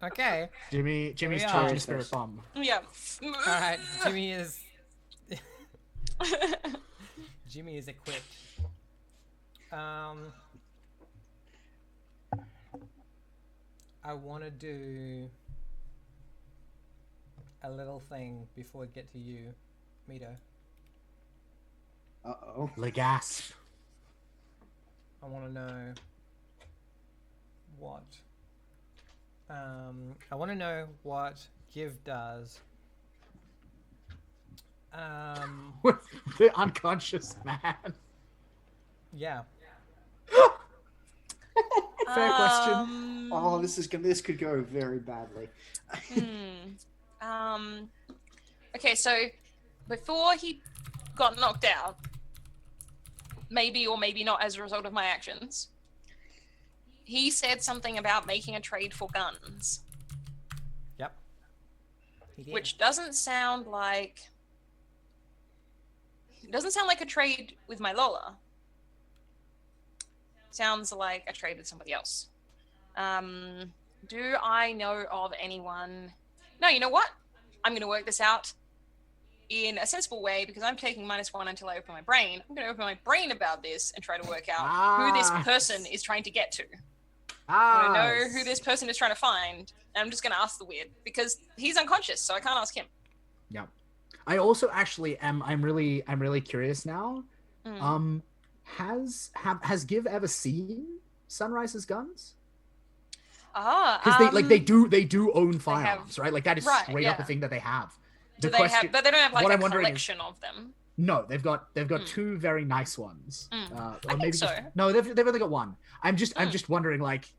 Okay. Jimmy's we charging are. spirit bomb. Yeah. All right. Jimmy is equipped. I want to do a little thing before we get to you, Mito. Uh-oh. Legasp. I want to know what. I want to know what Give does. With the unconscious man. Yeah. Fair question. Oh, this could go very badly. Okay, so before he got knocked out, maybe or maybe not as a result of my actions, he said something about making a trade for guns. Yep. He did. Which doesn't sound like a trade with my Lola. Sounds like a trade with somebody else. Do I know of anyone? No, you know what? I'm going to work this out in a sensible way because I'm taking -1 until I open my brain. I'm going to open my brain about this and try to work out who this person is trying to get to. I want to know who this person is trying to find, and I'm just going to ask the weird because he's unconscious, so I can't ask him. Yeah. I also actually am. I'm really curious now. Has Give ever seen Sunrise's guns? Because they do own firearms, right? Like that is straight up a thing that they have. But they don't have like a collection of them. No, they've got two very nice ones. I think so. No, they've only got one. I'm just wondering, like,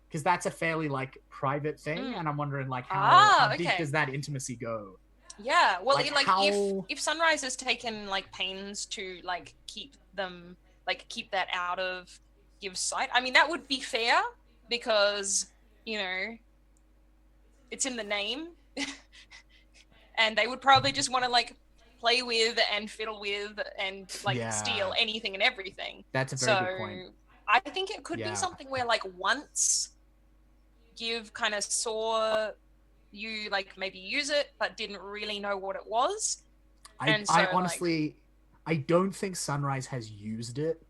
because that's a fairly like private thing, and I'm wondering like how deep does that intimacy go? Yeah, well, like if Sunrise has taken like pains to like keep that out of Give's sight, I mean that would be fair because it's in the name, and they would probably just want to like play with and fiddle with and steal anything and everything. That's a very good point. I think it could be something where like once Give kind of saw you like maybe use it but didn't really know what it was. I honestly I don't think Sunrise has used it.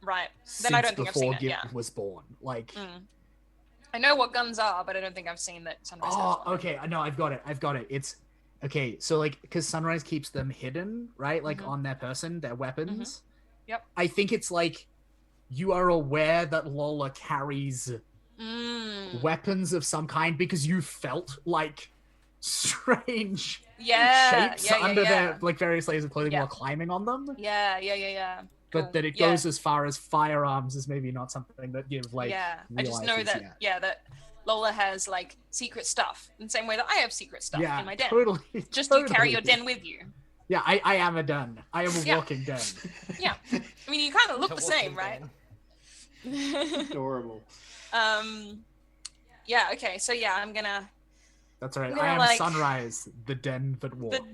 Right. Then I don't think I've seen it. Give was born. Like I know what guns are, but I don't think I've seen that Sunrise has one. Okay. No, I've got it. It's okay. So like, because Sunrise keeps them hidden, right? Like on their person, their weapons. Yep. I think it's like you are aware that Lola carries weapons of some kind because you felt like strange shapes under their like various layers of clothing while climbing on them. Yeah. But that it goes as far as firearms is maybe not something that Give like. Yeah, I just know that that Lola has like secret stuff in the same way that I have secret stuff in my den. Totally. You carry your den with you. Yeah, I am a den. I am a walking den. Yeah, I mean you kind of look the same, right? Adorable. Yeah. Okay. So I'm gonna. That's all right. I am Sunrise, the den that walks. The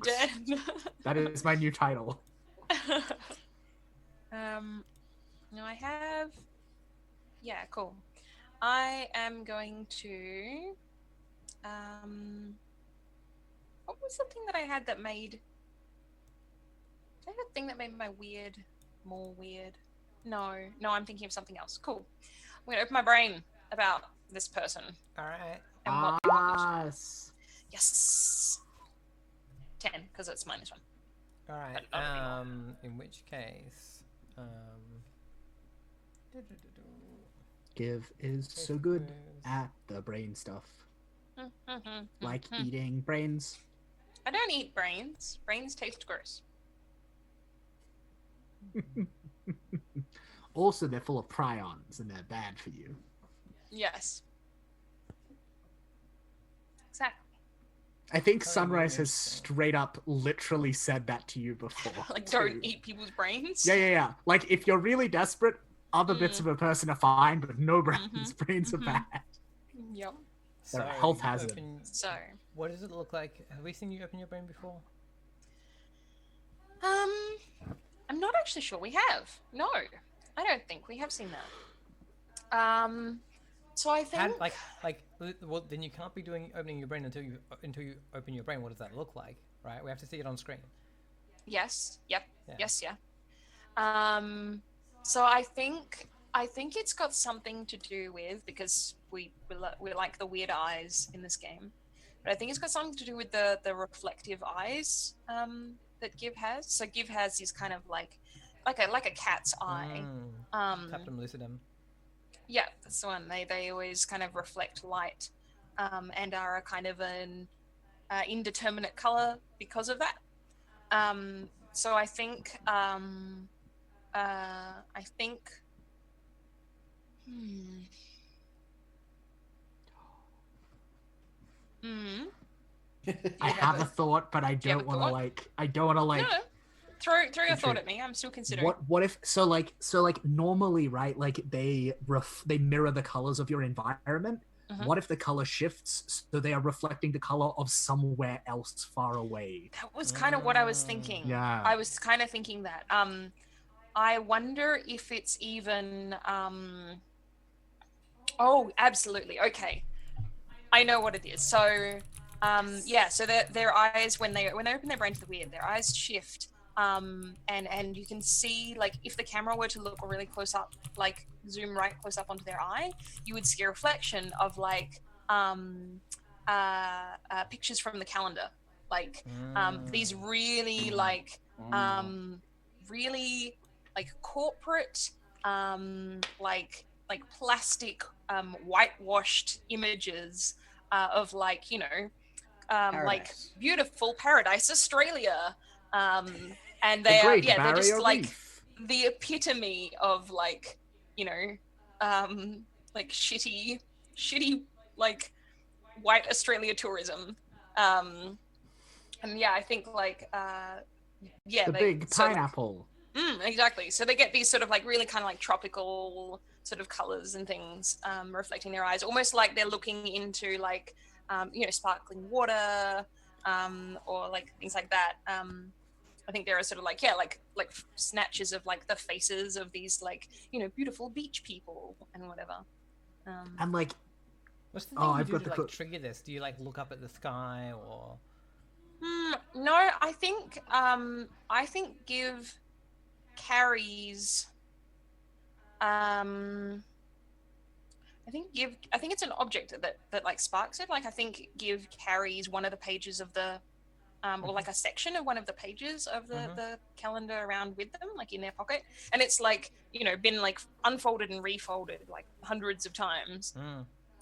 den. That is my new title. No, I have. Yeah, cool. I am going to. What was the thing that I had that made? Did I have a thing that made my weird more weird? No, I'm thinking of something else. Cool. I'm gonna open my brain about this person. All right. And what they wanted. Yes. 10, because it's -1. All right. In which case, Give is so good at the brain stuff. Like eating brains. I don't eat brains. Brains taste gross. Also, they're full of prions and they're bad for you. Yes. Exactly. I think Sunrise has straight up literally said that to you before. Like, don't eat people's brains? Yeah. Like, if you're really desperate, other bits of a person are fine, but no brains. Brains are bad. Yep. They're a health hazard. So, what does it look like? Have we seen you open your brain before? I'm not actually sure we have. No, I don't think we have seen that. So I think well, then you can't be opening your brain until you open your brain. What does that look like, right? We have to see it on screen. yes, yep, Yeah. yes, yeah. So I think it's got something to do with, because we like the weird eyes in this game, but I think it's got something to do with the reflective eyes that Give has. So Give has these kind of like a cat's eye. Tapetum lucidum. Yeah, that's the one. They always kind of reflect light, and are a kind of an indeterminate color because of that. So I think. Hmm. Hmm. I have a thought, but I Do you have don't a want to thought? like. I don't want to like. No. Throw your thought True. at me. I'm still considering. What if so normally, right, like they mirror the colors of your environment. What if the color shifts so they are reflecting the color of somewhere else far away? That was kind of what I was thinking. Yeah. I was kind of thinking that. I wonder if it's even oh, absolutely. Okay. I know what it is. So yeah, so their eyes, when they open their brain to the weird, their eyes shift. And you can see, like, if the camera were to look really close up, like zoom right close up onto their eye, you would see a reflection of like pictures from the calendar, like these really like really like corporate like plastic whitewashed images of like, you know, like beautiful paradise Australia, and they are, yeah, they're just like the epitome of like, you know, like shitty like white Australia tourism. And yeah, I think like yeah, The big pineapple. Exactly. So they get these sort of like really kind of like tropical sort of colors and things reflecting their eyes, almost like they're looking into like you know, sparkling water, or like things like that. I think there are sort of like, yeah, like snatches of like the faces of these like, you know, beautiful beach people and whatever. And like, what's the thing you do to like trigger this? Do you like look up at the sky or? No, I think Give carries. I think it's an object that like sparks it. Like I think Give carries one of the pages of the or like a section of one of the pages of the calendar around with them, like in their pocket, and it's like, you know, been like unfolded and refolded like hundreds of times.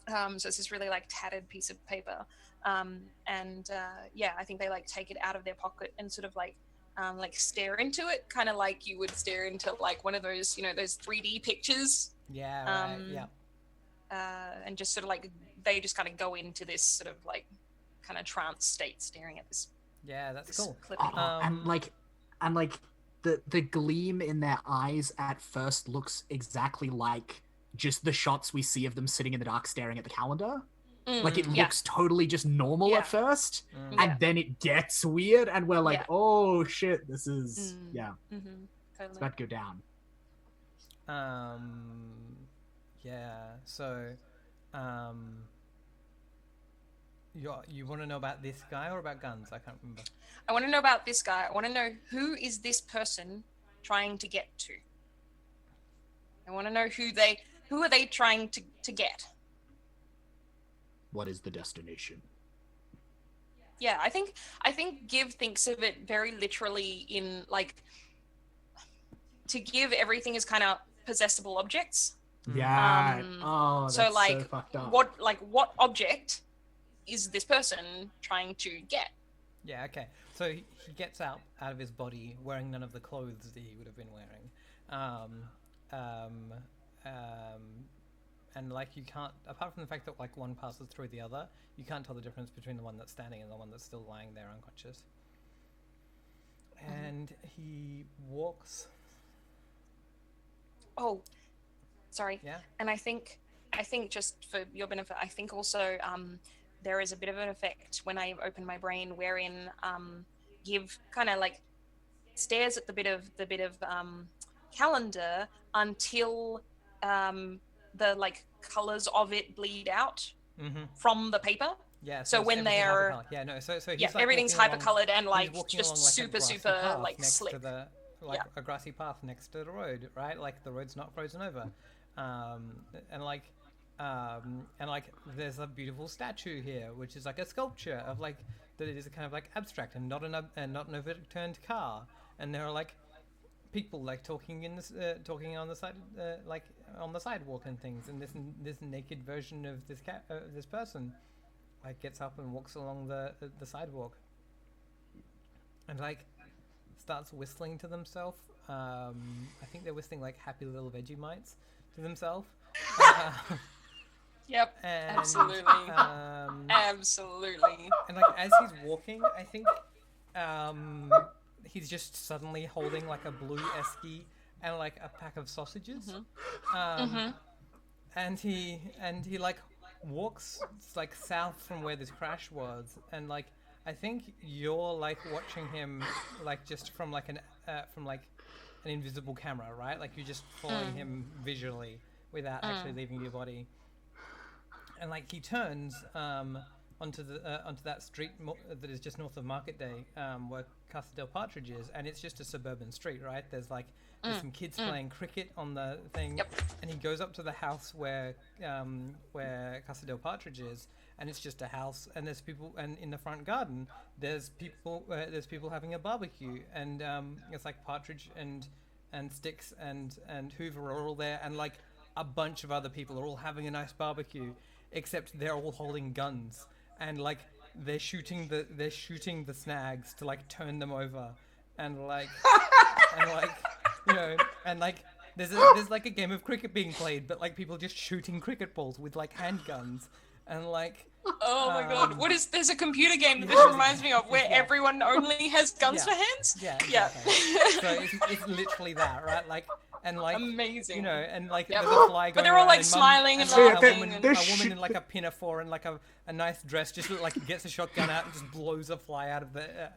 So it's this really like tattered piece of paper, and yeah, I think they like take it out of their pocket and sort of like stare into it, kind of like you would stare into like one of those, you know, those 3D pictures. Yeah, right. Yeah. And just sort of like they just kind of go into this sort of like kind of trance state, staring at this. Yeah, that's cool. And like the gleam in their eyes at first looks exactly like just the shots we see of them sitting in the dark staring at the calendar. Like it looks totally just normal at first, and then it gets weird, and we're like, oh shit, this is Totally. It's about to go down. Yeah. So, you want to know about this guy or about guns? I can't remember. I want to know about this guy. I want to know, who is this person trying to get to? I want to know who are they trying to get? What is the destination? Yeah, I think Give thinks of it very literally in like, to Give, everything is kind of possessible objects. Yeah. So like, so fucked up. what object is this person trying to get? Yeah. Okay. So he gets out of his body wearing none of the clothes that he would have been wearing, and like you can't, apart from the fact that like one passes through the other, you can't tell the difference between the one that's standing and the one that's still lying there unconscious. And he walks. Oh, sorry. Yeah. And I think just for your benefit, I think also there is a bit of an effect when I open my brain wherein Give kind of like stares at the bit of calendar until the like colors of it bleed out Mm-hmm. from the paper. Yeah. So when they're yeah, no. So he's yeah, like everything's walking along- hyper-colored and he's like walking just along, like, a super grassy super path like next slick. to the a grassy path next to the road, right? Like the road's not frozen over, and like there's a beautiful statue here, which is like a sculpture of like that it is kind of like abstract and not an overturned car, and there are like people like talking in this talking on the side like on the sidewalk and things, and this naked version of this person like gets up and walks along the sidewalk and like starts whistling to themselves. I think they're whistling like Happy Little Vegemites to themselves. Yep, And, absolutely. Absolutely. And like as he's walking, I think he's just suddenly holding like a blue esky and like a pack of sausages. And he like walks like south from where this crash was, and like I think you're like watching him like just from like an invisible camera, right? Like you're just following him visually without actually leaving your body. And like he turns onto that street that is just north of Market Day, where Casa del Partridge is, and it's just a suburban street, right? There's some kids playing cricket on the thing, and he goes up to the house where Casa del Partridge is, and it's just a house, and there's people, and in the front garden there's people having a barbecue, and it's like Partridge and Sticks and Hoover are all there, and like a bunch of other people are all having a nice barbecue, except they're all holding guns, and like they're shooting the snags to like turn them over, and like you know, and like there's like a game of cricket being played, but like people just shooting cricket balls with like handguns, and like oh my god, there's a computer game that this reminds me of where everyone only has guns for hands. Yeah. So it's literally that, right? Like. And like amazing, you know, and like there's a fly going. But they're all like and smiling and laughing. laughing. A woman in like a pinafore and like a nice dress just like gets a shotgun out and just blows a fly out of the air.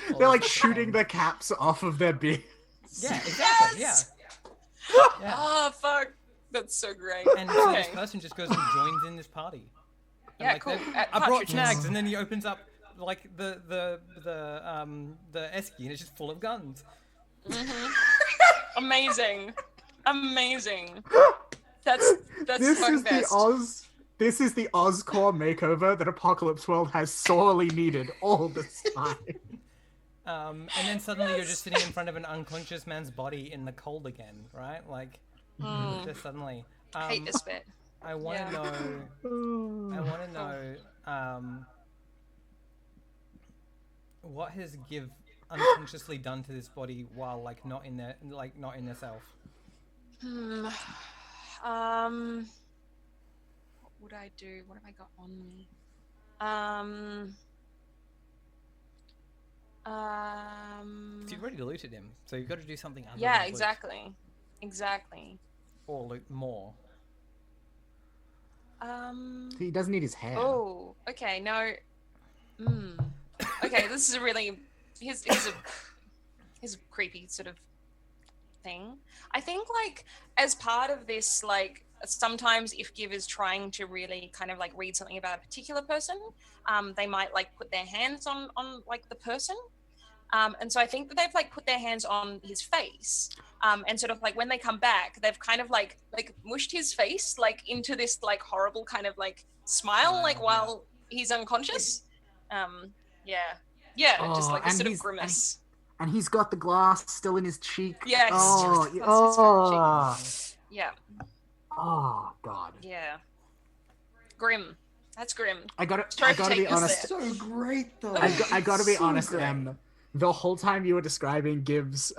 And they're like shooting the caps off of their beards. Yeah, exactly. Yes! Yeah. Oh fuck, that's so great. And so this person just goes and joins in this party. And, yeah, like, cool. I brought snags, and then he opens up like the esky, and it's just full of guns. Amazing. That's this fucking is best. This is the Ozcore makeover that Apocalypse World has sorely needed all this time. And then suddenly you're just sitting in front of an unconscious man's body in the cold again, right? Like, just suddenly. I hate this bit. I want to know. What has Give unconsciously done to this body while not in their self? What would I do? What have I got on me? So you've already looted him, so you've got to do something other yeah, than exactly. Or loot more. He doesn't need his hair. Oh, okay, no. Okay, this is a really here's a creepy sort of thing. I think like as part of this, like sometimes if Give is trying to really kind of like read something about a particular person, they might like put their hands on like the person. And so I think that they've like put their hands on his face, and sort of like when they come back, they've kind of like mushed his face like into this like horrible kind of like smile, like while he's unconscious. Just like a sort of grimace. And he's got the glass still in his cheek. Yeah. Yeah. Oh god. Yeah. Grim. That's grim. I gotta be honest. So great though. I gotta be honest. Great. The whole time you were describing Gibbs'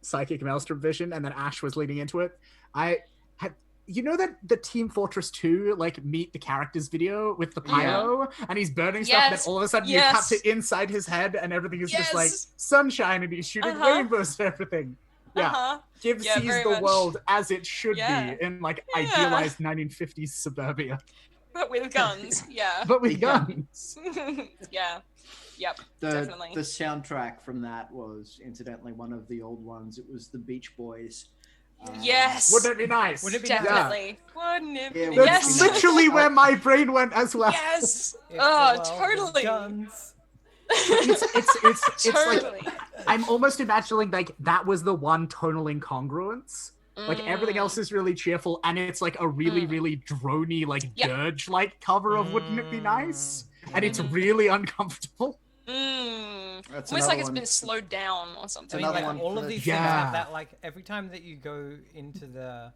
psychic maelstrom vision, and then Ash was leading into it, I had. You know that the Team Fortress 2 like meet the characters video with the pyro and he's burning stuff, and then all of a sudden you cut to inside his head and everything is just like sunshine and he's shooting rainbows and everything. Yeah. Gibbs sees the world as it should be in like idealized 1950s suburbia. But with guns, But with guns. Yeah. Yep, definitely. The soundtrack from that was incidentally one of the old ones. It was the Beach Boys. Yes. Wouldn't it be nice? Wouldn't it be nice? Definitely. Wouldn't it? Yeah, That's Yes. literally where my brain went as well. Yes. If Oh, the world was totally. guns. It's Totally. like I'm almost imagining like that was the one tonal incongruence. Like everything else is really cheerful, and it's like a really, really drony, like Yep. dirge-like cover of "Wouldn't It Be Nice?" And it's really uncomfortable. That's Almost like another it's one. been slowed down or I something. mean, another like one all for of the- these things Yeah. have that. Like every time that you go into the,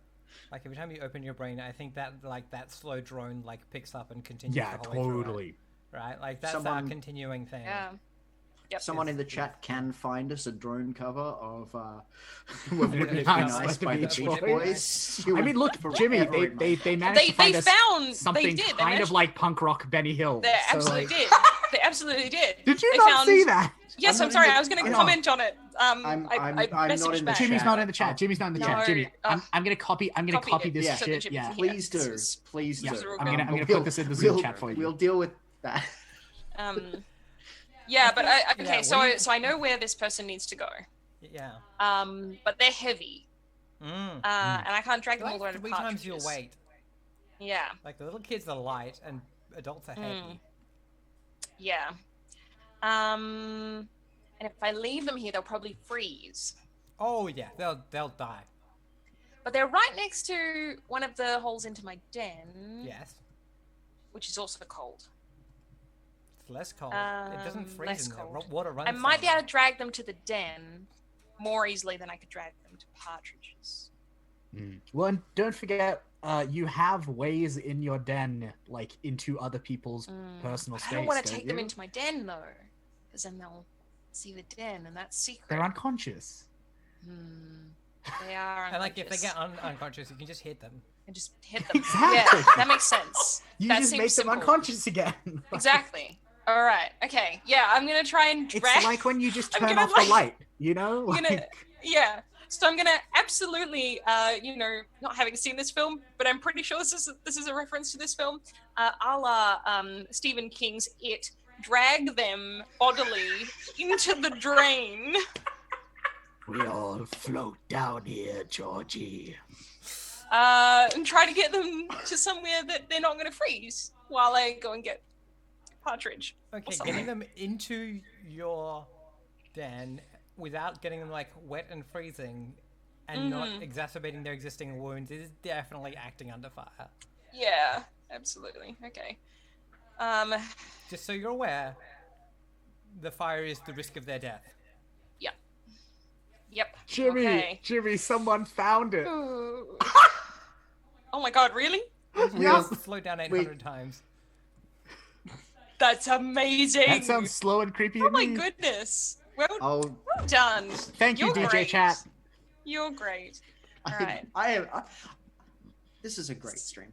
like every time you open your brain, I think that like that slow drone like picks up and continues. Yeah, the whole way through it, totally. right? Like that's Someone- our continuing thing. Yeah. Yep. Someone in the It's- chat can find us a drone cover of Wouldn't It Be Nice Nice by by the the Beach Beach Boys. Boys. I mean, look, Jimmy, they managed to find us found something they did. They kind of managed- like punk rock Benny Hill. They So, absolutely like, did. They absolutely did. Did you They not found- see that? Yes, I'm I'm not sorry. in the- I was going to I'm- comment on it. I'm I not messaged in the back. chat. Jimmy's not in the chat. Jimmy's not in the chat. No, Jimmy, I'm gonna copy. I'm gonna Copied copy it this Yeah. so that shit. Jimmy Yeah. can hear. Please do. It's- Please Yeah. do. I'm gonna put this in the Zoom chat for you. We'll deal with that. Yeah, but think- okay. yeah, So what do you- so I know where this person needs to go. Yeah. But they're heavy. And I can't drag them all the way Like to 3 times your partridges. weight. Yeah. Like the little kids are light and adults are heavy. Yeah. And if I leave them here, they'll probably freeze. Oh yeah, they'll die. But they're right next to one of the holes into my den, Yes. which is also cold. It's less cold. It doesn't freeze less in there. cold. Water runs. I might be down able to drag them to the den more easily than I could drag them to partridges. Well, and don't forget, you have ways in your den, like into other people's personal But space. I don't want to don't take them you? into my den though, because then they'll see the den, and that's secret. They're unconscious. They are And like if they unconscious. get unconscious, you can just hit them. And just hit them. Exactly. Yeah, that makes sense. You that just seems make simple. them unconscious again. Exactly. All right. Okay. Yeah, I'm gonna try and drag. It's like when you just I'm turn gonna, off the like- light, you know? I'm gonna, Like, yeah. So I'm gonna absolutely, not having seen this film, but I'm pretty sure this is a reference to this film, a la Stephen King's It. Drag them bodily into the drain. we all float down here, Georgie. And try to get them to somewhere that they're not going to freeze while I go and get partridge. Okay, something. getting them into your den without getting them like wet and freezing and not exacerbating their existing wounds is definitely acting under fire. Yeah, absolutely. Okay. Just so you're aware, the fire is the risk of their death. Yep. Jimmy, Okay. Jimmy, someone found it. Ooh. Oh my god, really? Yeah. Slow down 800 times. That's amazing. That sounds slow and creepy. Oh to my me. goodness. Well, Oh, well done. Thank you, You're DJ great. Chat. You're great. All right. This is a great stream.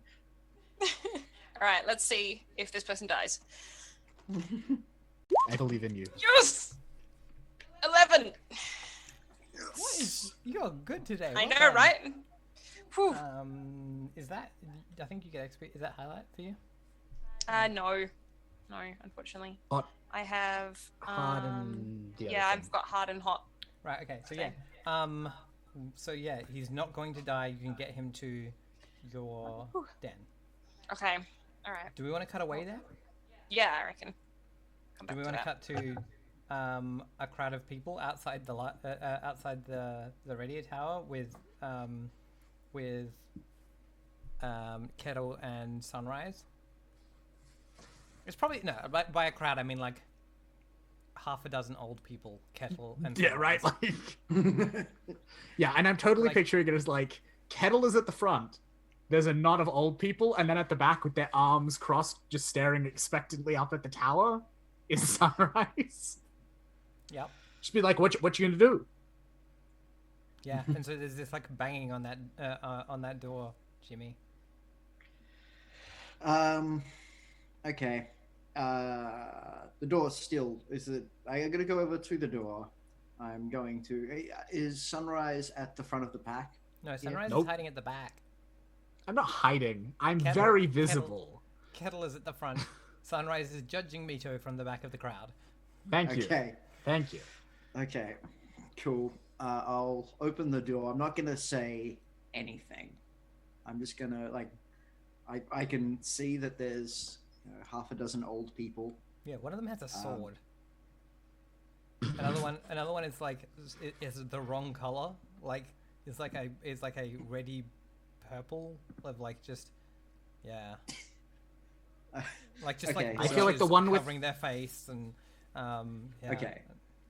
All right, let's see if this person dies. I believe in you. Yes! 11. What is, you're good today. I well know, done. right? Whew. Is that? I think you get XP. Is that highlight for you? No, unfortunately. Hot, I have hard, and the yeah, other I've got hard and hot. Right. Okay. So Okay. yeah. So yeah, he's not going to die. You can get him to your den. Okay. All right. Do we want to cut away there? Yeah, I reckon. Come Do back we to want to that. cut to a crowd of people outside the outside the radio tower with Kettle and Sunrise? It's probably no. By a crowd, I mean like half a dozen old people. Kettle and Yeah, right. Sunrise. Like, yeah, and I'm totally Like- picturing it as like Kettle is at the front. There's a knot of old people, and then at the back with their arms crossed, just staring expectantly up at the tower, is Sunrise. Yep. Just be like, what you gonna do? Yeah. And so there's this like banging on that door, Jimmy. Okay. The door still is it? I'm gonna go over to the door. I'm going to. Is Sunrise at the front of the pack? No, Sunrise Nope. is hiding at the back. I'm not hiding. I'm Kettle- very Kettle- visible. Kettle is at the front. Sunrise is judging Mito from the back of the crowd. Thank you. Okay. Thank you. Okay. Cool. I'll open the door. I'm not gonna say anything. I'm just gonna like, I can see that there's half a dozen old people. Yeah, one of them has a sword. Another one is like is the wrong color. Like it's like a reddy purple of like just yeah. Like just Okay, like I feel like the one with covering their face and yeah. Okay.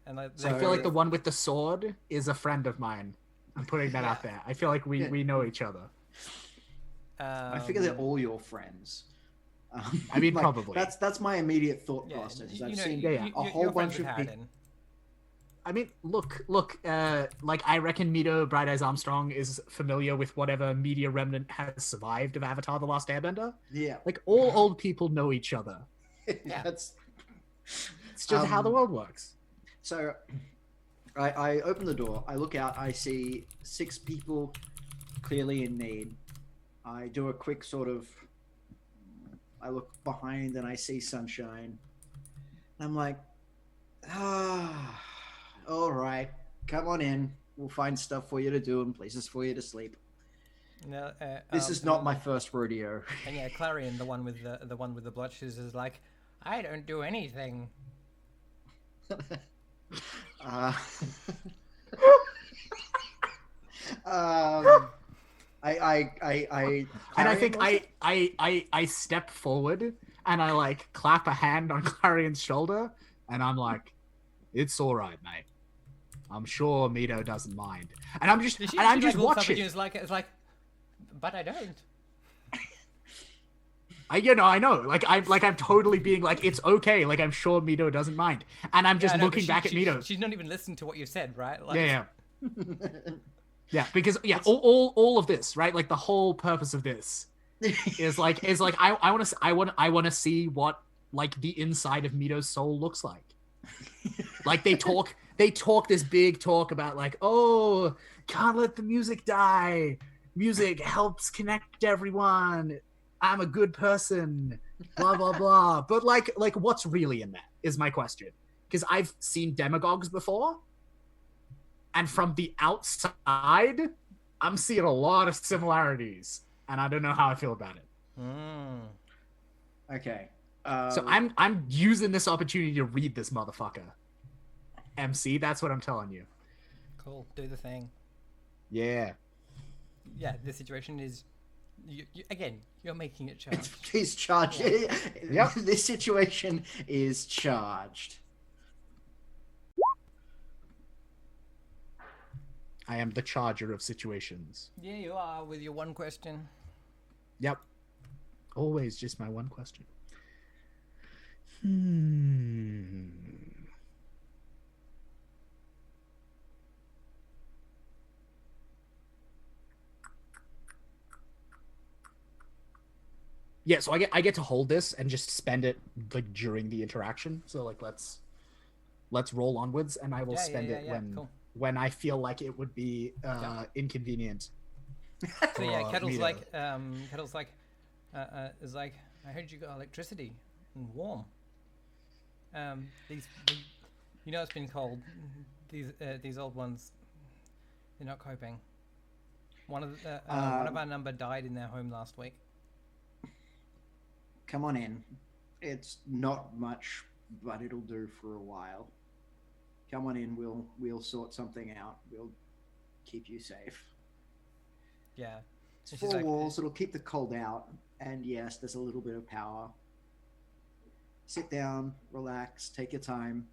And like, I feel like the one with the sword is a friend of mine. I'm putting that out there. I feel like we know each other. I figure they're all your friends. I mean, like, probably. That's my immediate thought yeah, process. you I've know, seen a whole bunch of people. I mean, look. Like, I reckon Mito Bright Eyes Armstrong is familiar with whatever media remnant has survived of Avatar: The Last Airbender. Yeah, Like, all old people know each other. Yeah. That's It's just how the world works. so. I open the door. I look out. I see 6 people clearly in need. I do a quick sort of. I look behind and I see sunshine. I'm like, all right, come on in. We'll find stuff for you to do and places for you to sleep. No, This is not my first rodeo. And yeah, Clarion, the one with the blood shoes, is like, I don't do anything. uh, And I think I step forward and I like clap a hand on Clarion's shoulder and I'm like, it's all right, mate. I'm sure Mito doesn't mind. And I'm just just watching. It's like, but I don't. I know. Like I'm totally being like, it's okay. Like I'm sure Mito doesn't mind. And I'm just looking back at Mito. She's not even listening to what you said, right? Like, Yeah. Yeah, because all of this, right? Like the whole purpose of this is like I want to see what like the inside of Mito's soul looks like. Like they talk this big talk about like, oh, can't let the music die. Music helps connect everyone. I'm a good person. Blah blah blah. But like what's really in that is my question. Because I've seen demagogues before. And from the outside, I'm seeing a lot of similarities, and I don't know how I feel about it. Okay. So I'm using this opportunity to read this motherfucker. MC, that's what I'm telling you. Cool. Do the thing. Yeah. Yeah. The situation is, again, you're making it charged. He's charged. Yeah. Yep. This situation is charged. I am the charger of situations. Yeah, you are with your one question. Yep. Always just my one question. Yeah, so I get to hold this and just spend it like during the interaction. So like let's roll onwards, and I will spend it when I feel like it would be inconvenient. So yeah, Kettle's like, is like, I heard you got electricity and warm. These you know, it's been cold. These old ones, they're not coping. One of our number died in their home last week. Come on in. It's not much, but it'll do for a while. Come on in. We'll sort something out. We'll keep you safe. Yeah. It's 4 walls. It'll keep the cold out. And yes, there's a little bit of power. Sit down, relax, take your time.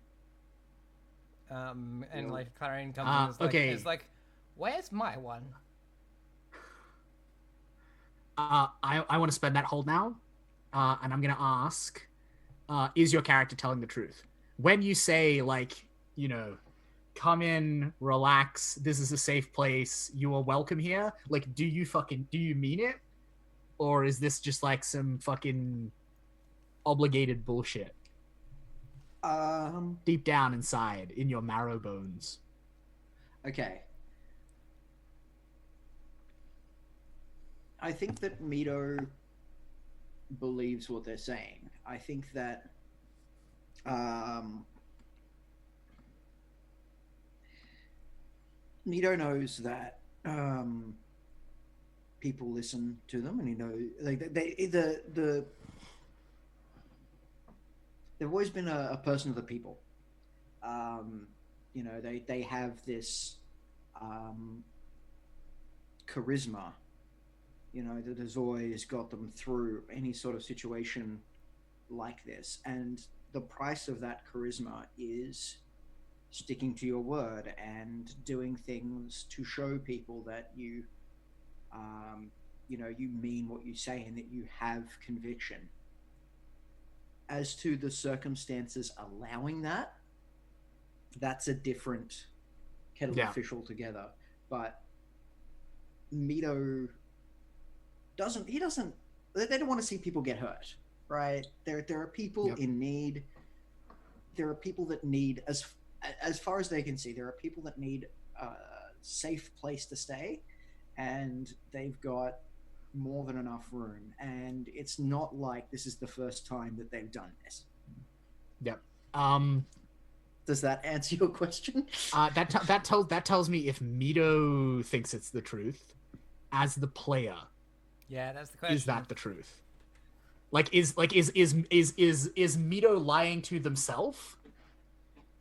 And like Clarion comes in, it's like, where's my one? I want to spend that hold now, and I'm gonna ask, is your character telling the truth? When you say like, you know, come in, relax, this is a safe place, you are welcome here, like, do you mean it? Or is this just like some fucking obligated bullshit? Deep down inside, in your marrow bones. Okay. I think that Mito believes what they're saying. I think that Nito knows that people listen to them, and he knows like they've always been a person of the people. You know, they have this charisma, you know, that has always got them through any sort of situation like this. And the price of that charisma is sticking to your word and doing things to show people that you know, you mean what you say and that you have conviction. As to the circumstances allowing that, that's a different kettle of fish altogether. But Mito doesn't. He doesn't. They don't want to see people get hurt, right? There are people in need. There are people that need, as far as they can see, there are people that need a safe place to stay, and they've got more than enough room. And it's not like this is the first time that they've done this. Yep. Does that answer your question? That tells me if Mito thinks it's the truth, as the player. Yeah, that's the question. Is that the truth? Is Mito lying to themselves,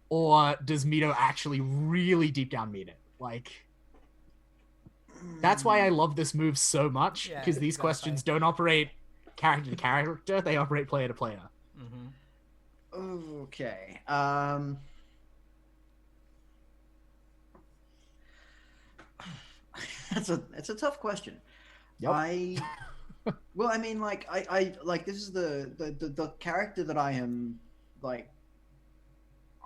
or does Mito actually really deep down mean it? Like, that's why I love this move so much, because these questions don't operate character to character; they operate player to player. Mm-hmm. Okay. It's a tough question. Yep. Well, I mean, like I like this is the character that I am like.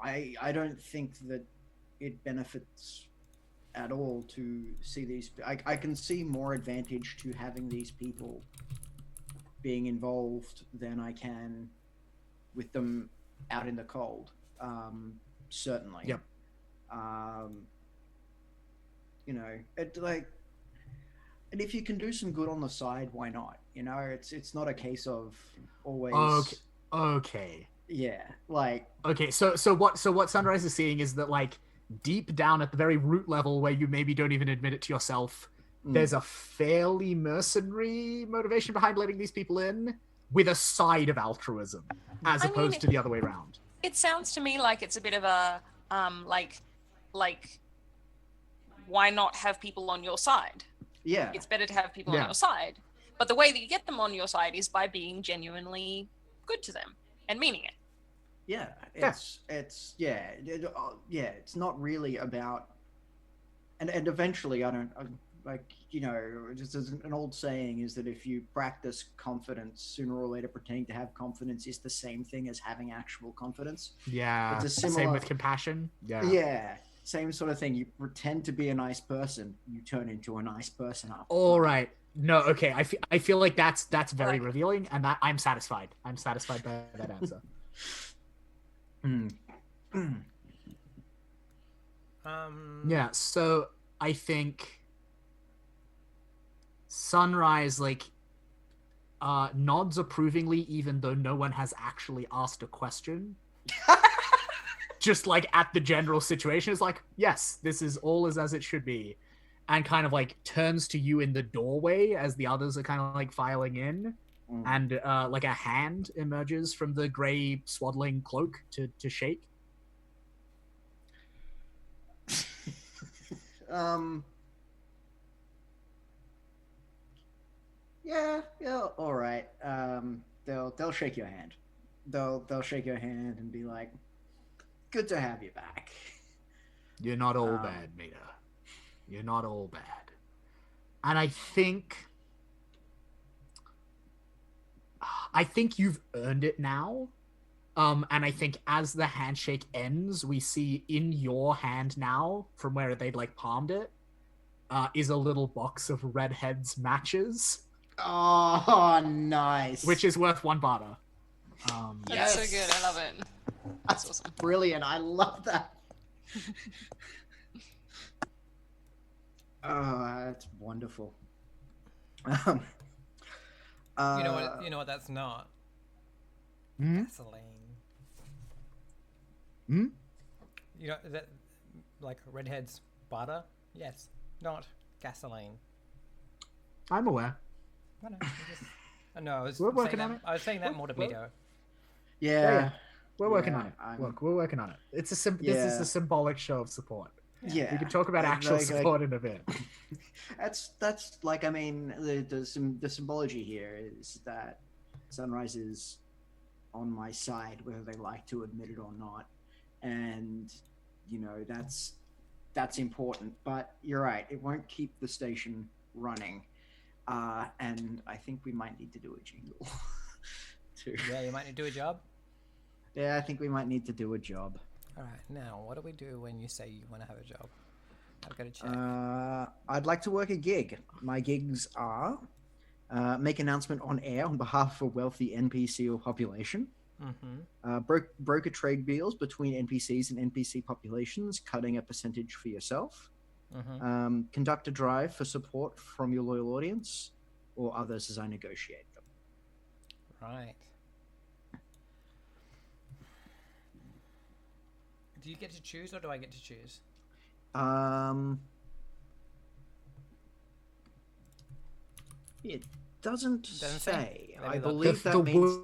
I don't think that it benefits at all to see these. I can see more advantage to having these people being involved than I can with them out in the cold. Certainly. Yep. You know, it like, and if you can do some good on the side, why not? You know, it's not a case of always. Okay. Yeah, like. Okay, so what Sunrise is seeing is that, like, deep down at the very root level, where you maybe don't even admit it to yourself, there's a fairly mercenary motivation behind letting these people in, with a side of altruism, as opposed to the other way around. It sounds to me like it's a bit of a like why not have people on your side? Yeah, it's better to have people on your side, but the way that you get them on your side is by being genuinely good to them and meaning it. Yeah, it's not really about, and eventually like, you know, just as an old saying is that if you practice confidence, sooner or later pretending to have confidence is the same thing as having actual confidence. Yeah, it's a similar, same with compassion. Yeah, same sort of thing. You pretend to be a nice person, you turn into a nice person after. All right. No, okay. I feel like that's very revealing, and that I'm satisfied. I'm satisfied by that answer. Yeah, so I think Sunrise, like, nods approvingly, even though no one has actually asked a question. Just, like, at the general situation, is like, yes, this is all as it should be. And kind of, like, turns to you in the doorway as the others are kind of, like, filing in. And, like, a hand emerges from the gray swaddling cloak to shake. Yeah, all right. They'll shake your hand. They'll shake your hand and be like, "Good to have you back." You're not all bad, Mita. You're not all bad. And I think you've earned it now. And I think as the handshake ends, we see in your hand now, from where they'd, like, palmed it, is a little box of Redhead's matches. Oh, nice. Which is worth 1 barter. That's so good. I love it. That's awesome. Brilliant. I love that. Oh, that's wonderful. You know what that's not? Gasoline. You know, is that like Redhead's butter? Yes, not gasoline. I'm aware. No, no, no, I was We're saying working that. on it. I was saying that more to We're- Mito. Yeah. We're working Yeah, on it. Look, we're working on it. It's This is Yeah. a symbolic show of support. Yeah. We can talk about actual support in a bit. That's like, I mean, the symbology here is that Sunrise is on my side, whether they like to admit it or not, and you know that's important. But you're right; it won't keep the station running, and I think we might need to do a jingle too. Yeah, you might need to do a job. Yeah, I think we might need to do a job. All right, now what do we do when you say you want to have a job? I've got to check. I'd like to work a gig. My gigs are make announcement on air on behalf of a wealthy NPC or population. Broker trade deals between NPCs and NPC populations, cutting a percentage for yourself. Conduct a drive for support from your loyal audience or others as I negotiate them. Right. Do you get to choose, or do I get to choose? It doesn't say. I Maybe believe The that means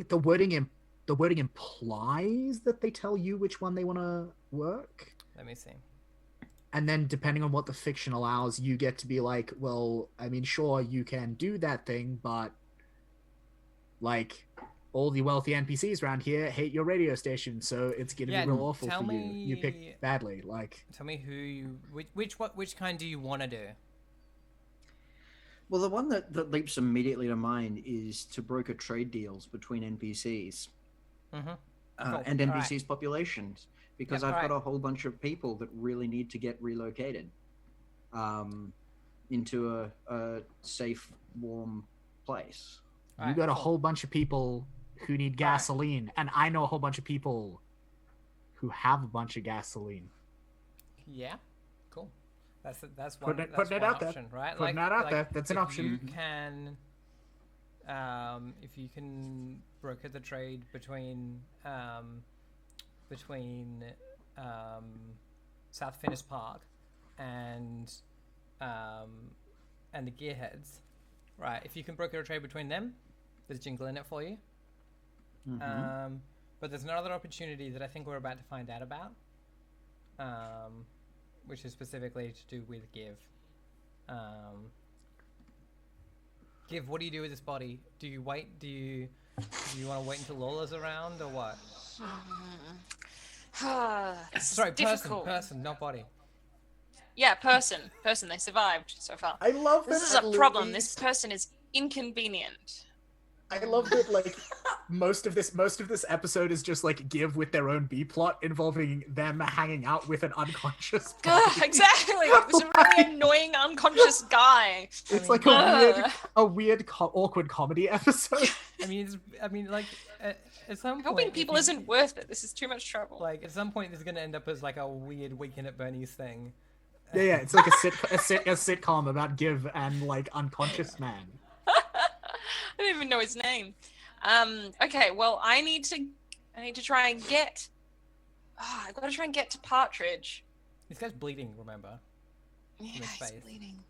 the wording implies that they tell you which one they want to work. Let me see. And then depending on what the fiction allows, you get to be like, well, I mean, sure, you can do that thing, but like all the wealthy NPCs around here hate your radio station, so it's gonna be real awful for you. You pick badly. Like, tell me who you which kind do you want to do? Well, the one that leaps immediately to mind is to broker trade deals between NPCs and NPCs' populations, because I've got a whole bunch of people that really need to get relocated into a safe, warm place. You got a whole bunch of people who need gasoline, and I know a whole bunch of people who have a bunch of gasoline. Yeah, cool. That's one. Putting it out option, there, right? Putting that out there. That's an option. You can, if you can broker the trade between South Finnis Park and the Gearheads, right? If you can broker a trade between them, there's jingle in it for you. But there's another opportunity that I think we're about to find out about, which is specifically to do with Give. Give, what do you do with this body? Do you wait? Do you want to wait until Lola's around, or what? Sorry, person, not body. Yeah, person. They survived so far. I love this. This is a problem. This person is inconvenient. I love that, like, most of this episode is just like Give with their own B plot involving them hanging out with an unconscious body. Exactly. This really annoying unconscious guy. It's like a weird awkward comedy episode. I mean, like at some point, helping people isn't worth it. This is too much trouble. Like at some point, this is gonna end up as like a weird Weekend at Bernie's thing. Yeah, it's like a sitcom about Give and like unconscious man. I don't even know his name. Okay, well, I need to try and get. I've got to try and get to Partridge. This guy's bleeding. Remember? Yeah, he's bleeding.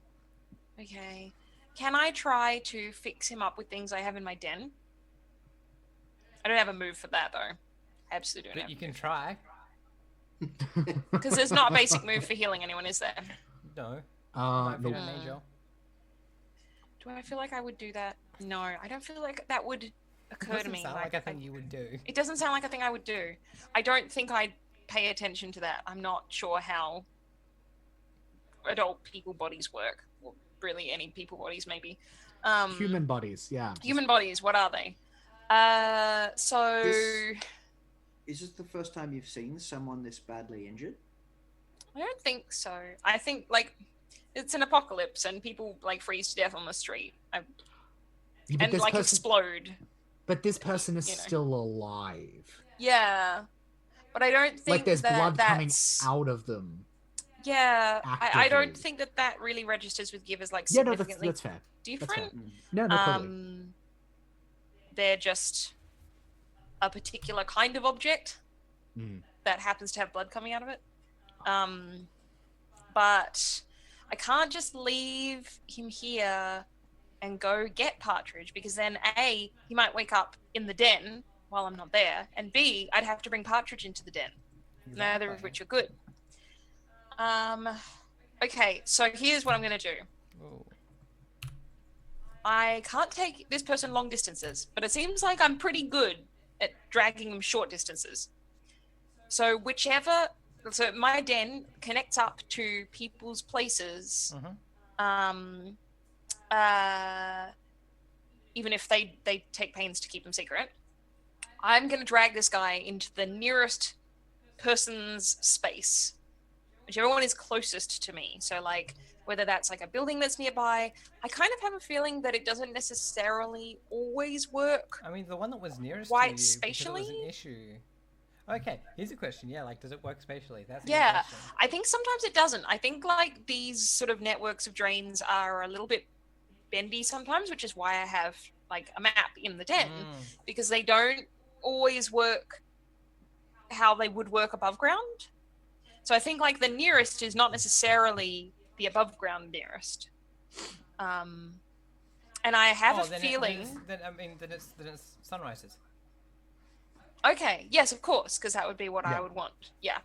Okay, can I try to fix him up with things I have in my den? I don't have a move for that though. Absolutely don't. But you can try. Because there's not a basic move for healing anyone, is there? No. No. Angel. Do I feel like I would do that? No, I don't feel like that would occur to me. Sound like a thing you would do. It doesn't sound like a thing I would do. I don't think I'd pay attention to that. I'm not sure how adult people bodies work. Or really any people bodies, maybe. Human bodies, yeah. Human bodies, what are they? Is this the first time you've seen someone this badly injured? I don't think so. I think, like, it's an apocalypse and people, like, freeze to death on the street. Explode. But this person is still alive. Yeah. But I don't think like there's blood coming that's... out of them. Yeah. I don't think that really registers with Give as, like, significantly that's fair. different. That's fair. No, totally. They're just a particular kind of object that happens to have blood coming out of it. but I can't just leave him here and go get Partridge, because then A, he might wake up in the den while I'm not there, and B, I'd have to bring Partridge into the den, neither of which are good. Okay, so here's what I'm going to do. Ooh. I can't take this person long distances, but it seems like I'm pretty good at dragging them short distances. So my den connects up to people's places, even if they take pains to keep them secret. I'm going to drag this guy into the nearest person's space, whichever one is closest to me. So like, whether that's like a building that's nearby, I kind of have a feeling that it doesn't necessarily always work. I mean, the one that was nearest quite to you, spatially. because it was an issue. Okay, here's a question. Yeah, like, does it work spatially? That's a good Yeah, question. I think sometimes it doesn't. I think like these sort of networks of drains are a little bit bendy sometimes, which is why I have like a map in the den, because they don't always work how they would work above ground. So I think like the nearest is not necessarily the above ground nearest. And I have a feeling. Then it's sunrises. Okay. Yes, of course, because that would be what I would want. Yeah.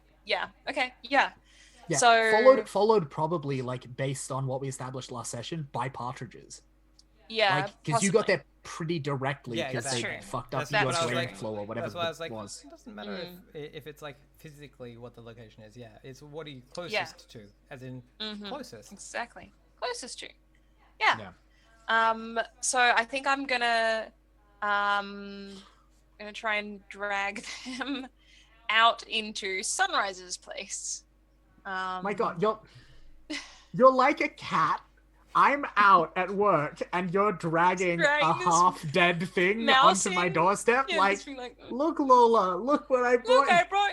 Okay. Yeah. Yeah. So followed probably like based on what we established last session by partridges. Yeah. Like because you got there pretty directly because they true. fucked up That's your true. drain flow or whatever That's why I was like, was. it doesn't matter if it's like physically what the location is. Yeah, it's what are you closest to, as in closest. Exactly. Closest to. Yeah. So I think I'm gonna try and drag them out into Sunrise's place. My God, you're like a cat. I'm out at work and you're dragging a half-dead thing onto my doorstep. Yeah, like, look, Lola, look what I brought. Look, I brought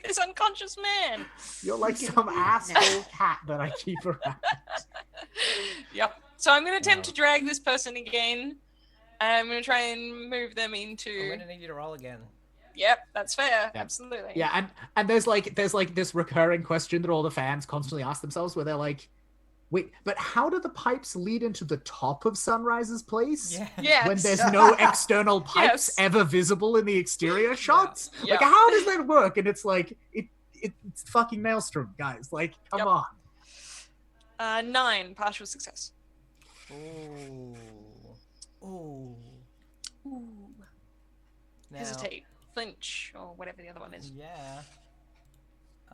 this unconscious man. You're like some asshole cat that I keep around. Yep. So I'm going to attempt to drag this person again. I'm going to try and move them into... I'm going to need you to roll again. Yep, that's fair. Yep. Absolutely. Yeah, and there's like this recurring question that all the fans constantly ask themselves where they're like, wait, but how do the pipes lead into the top of Sunrise's place? Yeah. Yes. When there's no external pipes ever visible in the exterior shots? Yeah. Like, how does that work? And it's like, it's fucking Maelstrom, guys. Like, come on. 9, partial success. Ooh. Now, hesitate, flinch, or whatever the other one is. Yeah.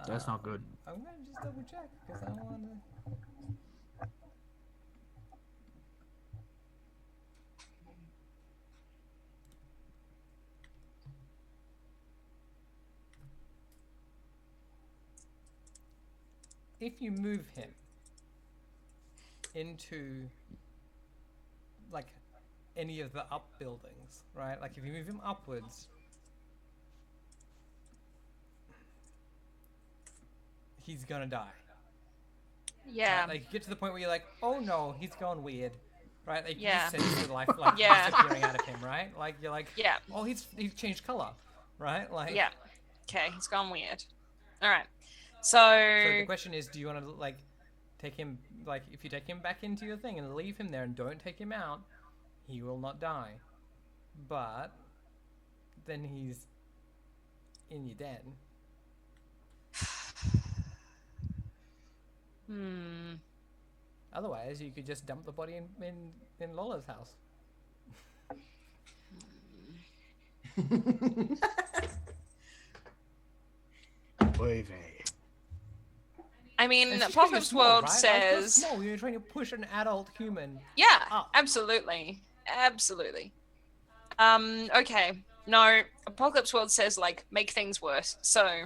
That's not good. I'm going to just double check, because I don't want to... If you move him into like any of the up buildings, right? Like if you move him upwards, he's gonna die. Yeah. Right? Like you get to the point where you're like, oh no, he's going weird. Right? Like you sense the life like disappearing out of him, right? Like you're like, oh he's changed colour. Right? Like yeah. Okay, he's gone weird. Alright. So the question is, do you want to like take him, like if you take him back into your thing and leave him there and don't take him out, he will not die. But then he's in your den. Otherwise, you could just dump the body in Lola's house. I mean, Apocalypse World right? says... Like, you're trying to push an adult human. Yeah, up. absolutely. Okay. No, Apocalypse World says, like, make things worse. So,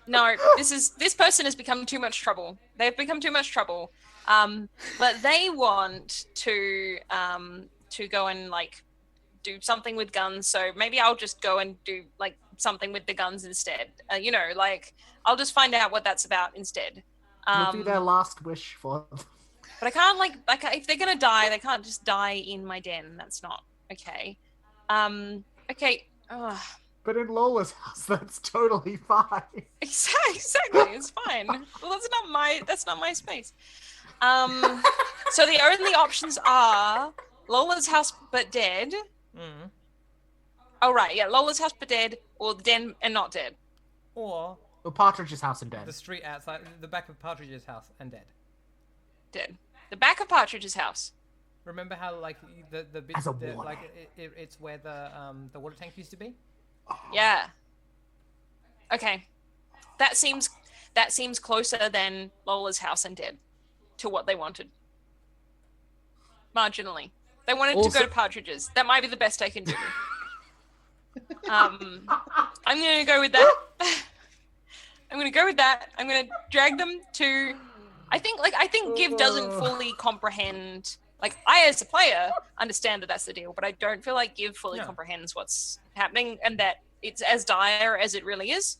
no, this person has become too much trouble. They've become too much trouble. But they want to go and, like, do something with guns. So maybe I'll just go and do, like, something with the guns instead. Like I'll just find out what that's about instead. You'll do their last wish for them. But I can't like if they're gonna die, they can't just die in my den. That's not okay. Okay. But in Lola's house, that's totally fine. Exactly, it's fine. Well, that's not my space. So the only options are Lola's house but dead. Mm. Oh right, yeah, Lola's house but dead, or dead and not dead. Or Partridge's house and dead. the street outside, the back of Partridge's house and dead. Dead. The back of Partridge's house. Remember how like the bit As a like it's where the water tank used to be? Yeah. Okay. That seems closer than Lola's house and dead to what they wanted. Marginally. They wanted to go to Partridge's. That might be the best I can do. I'm gonna go with that. I'm gonna drag them to I think Give doesn't fully comprehend. Like, I, as a player, understand that that's the deal, but I don't feel like Give fully comprehends what's happening and that it's as dire as it really is.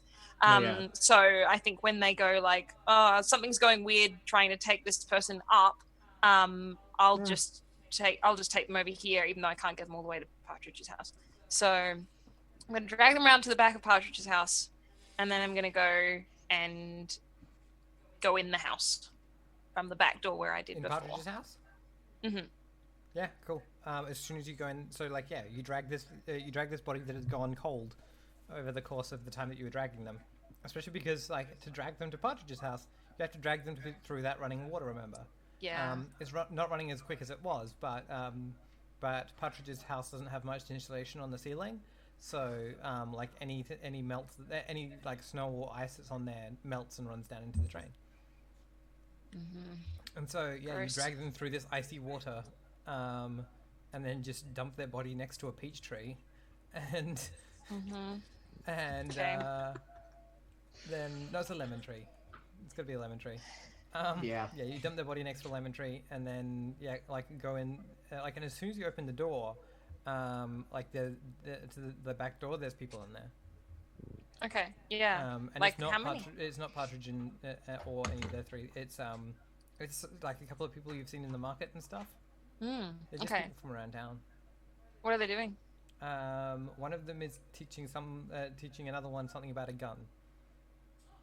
So I think when they go like, oh, something's going weird trying to take this person up, I'll just take them over here, even though I can't get them all the way to Partridge's house. So I'm going to drag them around to the back of Partridge's house, and then I'm going to go in the house from the back door where I did before. Partridge's house? Mm-hmm. Yeah, cool. As soon as you go in, so like, you drag this body that has gone cold over the course of the time that you were dragging them. Especially because, like, to drag them to Partridge's house, you have to drag them through that running water. Remember? Yeah. It's not running as quick as it was, but Partridge's house doesn't have much insulation on the ceiling, so like any melts, any like snow or ice that's on there melts and runs down into the drain. Mm-hmm. And so, Gross. You drag them through this icy water, and then just dump their body next to a peach tree, and then no, it's a lemon tree. It's gonna be a lemon tree. You dump their body next to a lemon tree, and then go in, and as soon as you open the door, to the back door, there's people in there. Okay. Yeah. And like, it's not how many? It's not Partridge or any of their three. It's like a couple of people you've seen in the market and stuff. They're just people from around town. What are they doing? One of them is teaching another one something about a gun.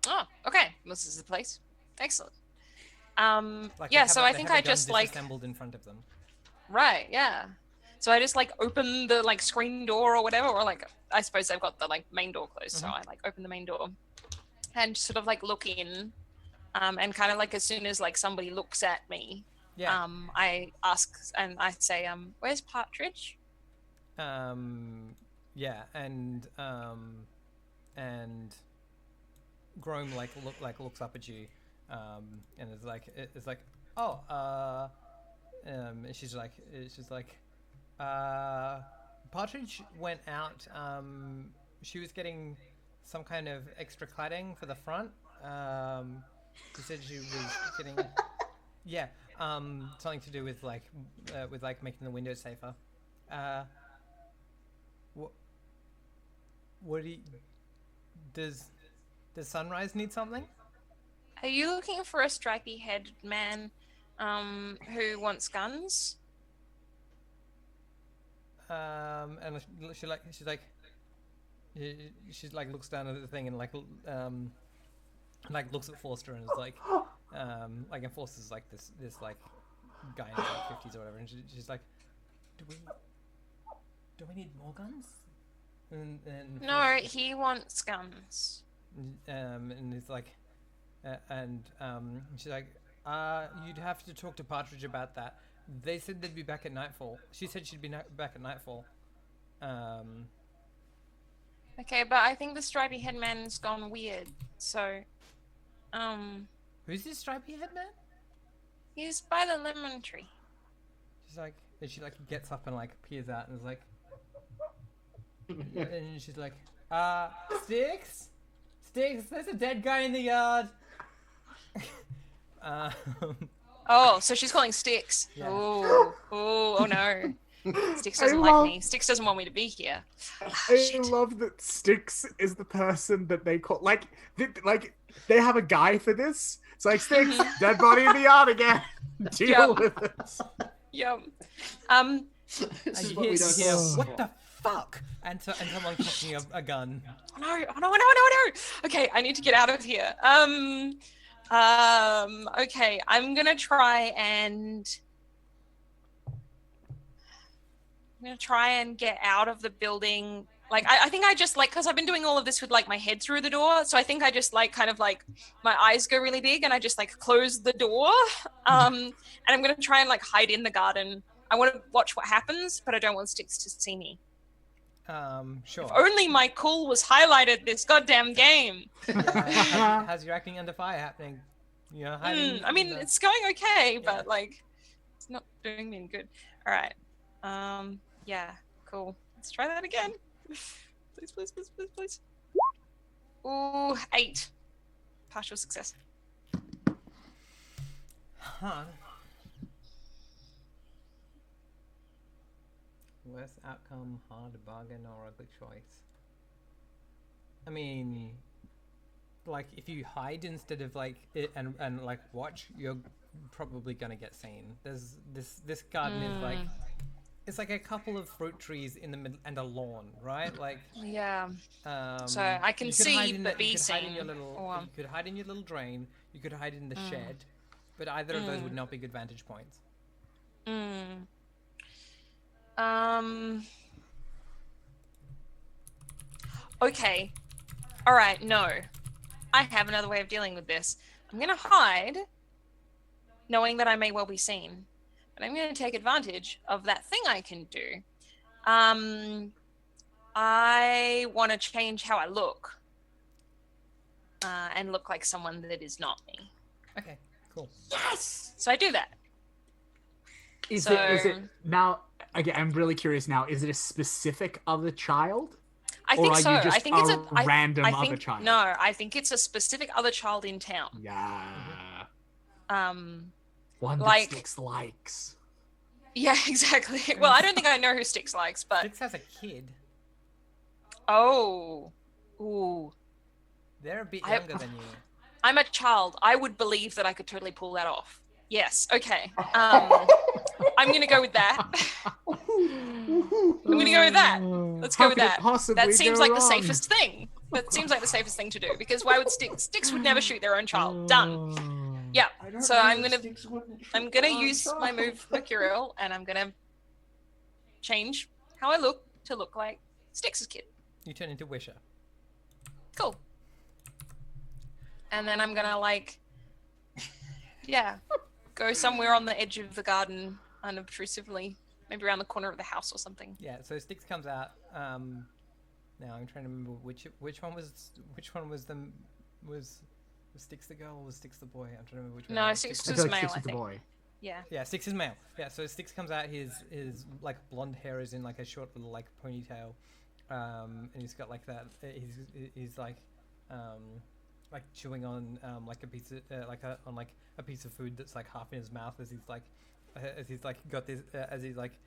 Oh, okay. This is the place. Excellent. So I think I just disassembled in front of them. Right. Yeah. So I just open the screen door or whatever, or I suppose they've got the main door closed, so I open the main door and sort of look in, and kind of as soon as somebody looks at me, I ask and I say, where's Partridge? And Grome looks up at you, and it's like, oh, and she's like, Partridge went out. She was getting some kind of extra cladding for the front. She said she was getting, something to do with making the windows safer. Does Sunrise need something? Are you looking for a stripy-headed man, who wants guns? And she looks down at the thing and looks at Forster and is and Forster's this guy in his 50s or whatever, and she's like, do we need more guns? And no, he wants guns. And he's like, she's like, you'd have to talk to Partridge about that. They said they'd be back at nightfall. She said she'd be back at nightfall. Okay, but I think the stripy head man's gone weird. So, who's this stripy head man? He's by the lemon tree. She's like, and she gets up and peers out and is like, and she's like, Sticks, there's a dead guy in the yard. Oh, so she's calling Sticks. Yeah. Oh no. Sticks doesn't like me. Sticks doesn't want me to be here. I love that Sticks is the person that they call, they have a guy for this. It's Sticks, dead body in the yard again. Deal with it. Yep. This is what we don't what the fuck? And someone cocking a gun. Oh no, oh no, oh no, oh no. Okay, I need to get out of here. Okay, I'm gonna try and get out of the building. Like, I think I just, like, because I've been doing all of this with, like, my head through the door, so I think I just, like, kind of, like, my eyes go really big, and I just, like, close the door, and I'm going to try and, like, hide in the garden. I want to watch what happens, but I don't want Styx to see me. Sure. If only my cool was highlighted this goddamn game. How's your acting under fire happening? You know, I mean, it's going okay, but, like, it's not doing me any good. All right. Yeah, cool. Let's try that again. Please, please, please, please, please. Ooh, 8. Partial success. Huh. Worst outcome, hard bargain, or ugly choice? I mean, like, if you hide instead of, like, and like, watch, you're probably gonna get seen. There's this garden is, like... It's like a couple of fruit trees in the middle and a lawn, right? Like, yeah. So I can see, but be seen. You could hide in your little drain. You could hide in the shed, but either of those would not be good vantage points. Okay. All right. No, I have another way of dealing with this. I'm gonna hide, knowing that I may well be seen. But I'm going to take advantage of that thing I can do. I want to change how I look and look like someone that is not me. Okay, cool. Yes! So I do that. Is it now? Again, I'm really curious now. Is it a specific other child? I think so. I think it's a random other child. No, I think it's a specific other child in town. Yeah. One that like, Styx likes. Yeah, exactly. Well, I don't think I know who Styx likes, but... Styx has a kid. Oh. Ooh. They're a bit younger than you. I'm a child. I would believe that I could totally pull that off. Yes, okay. I'm going to go with that. I'm going to go with that. Let's go with that. That seems like the safest thing. That seems like the safest thing to do, because why would Styx would never shoot their own child. Done. Yeah, so I'm gonna use my move Mercurial, and I'm gonna change how I look to look like Styx's kid. You turn into Wisher. Cool. And then I'm gonna, like, yeah, go somewhere on the edge of the garden unobtrusively, maybe around the corner of the house or something. Yeah, so Styx comes out. Now I'm trying to remember which one was Styx the girl or was Styx the boy? I'm trying to remember which one. No, Styx was male, I think. The boy. Yeah. Yeah, Styx is male. Yeah, so Styx comes out. His like blonde hair is in like a short little like ponytail, and he's got like that. He's like chewing on like a piece of on a piece of food that's like half in his mouth as he's like got this as he's like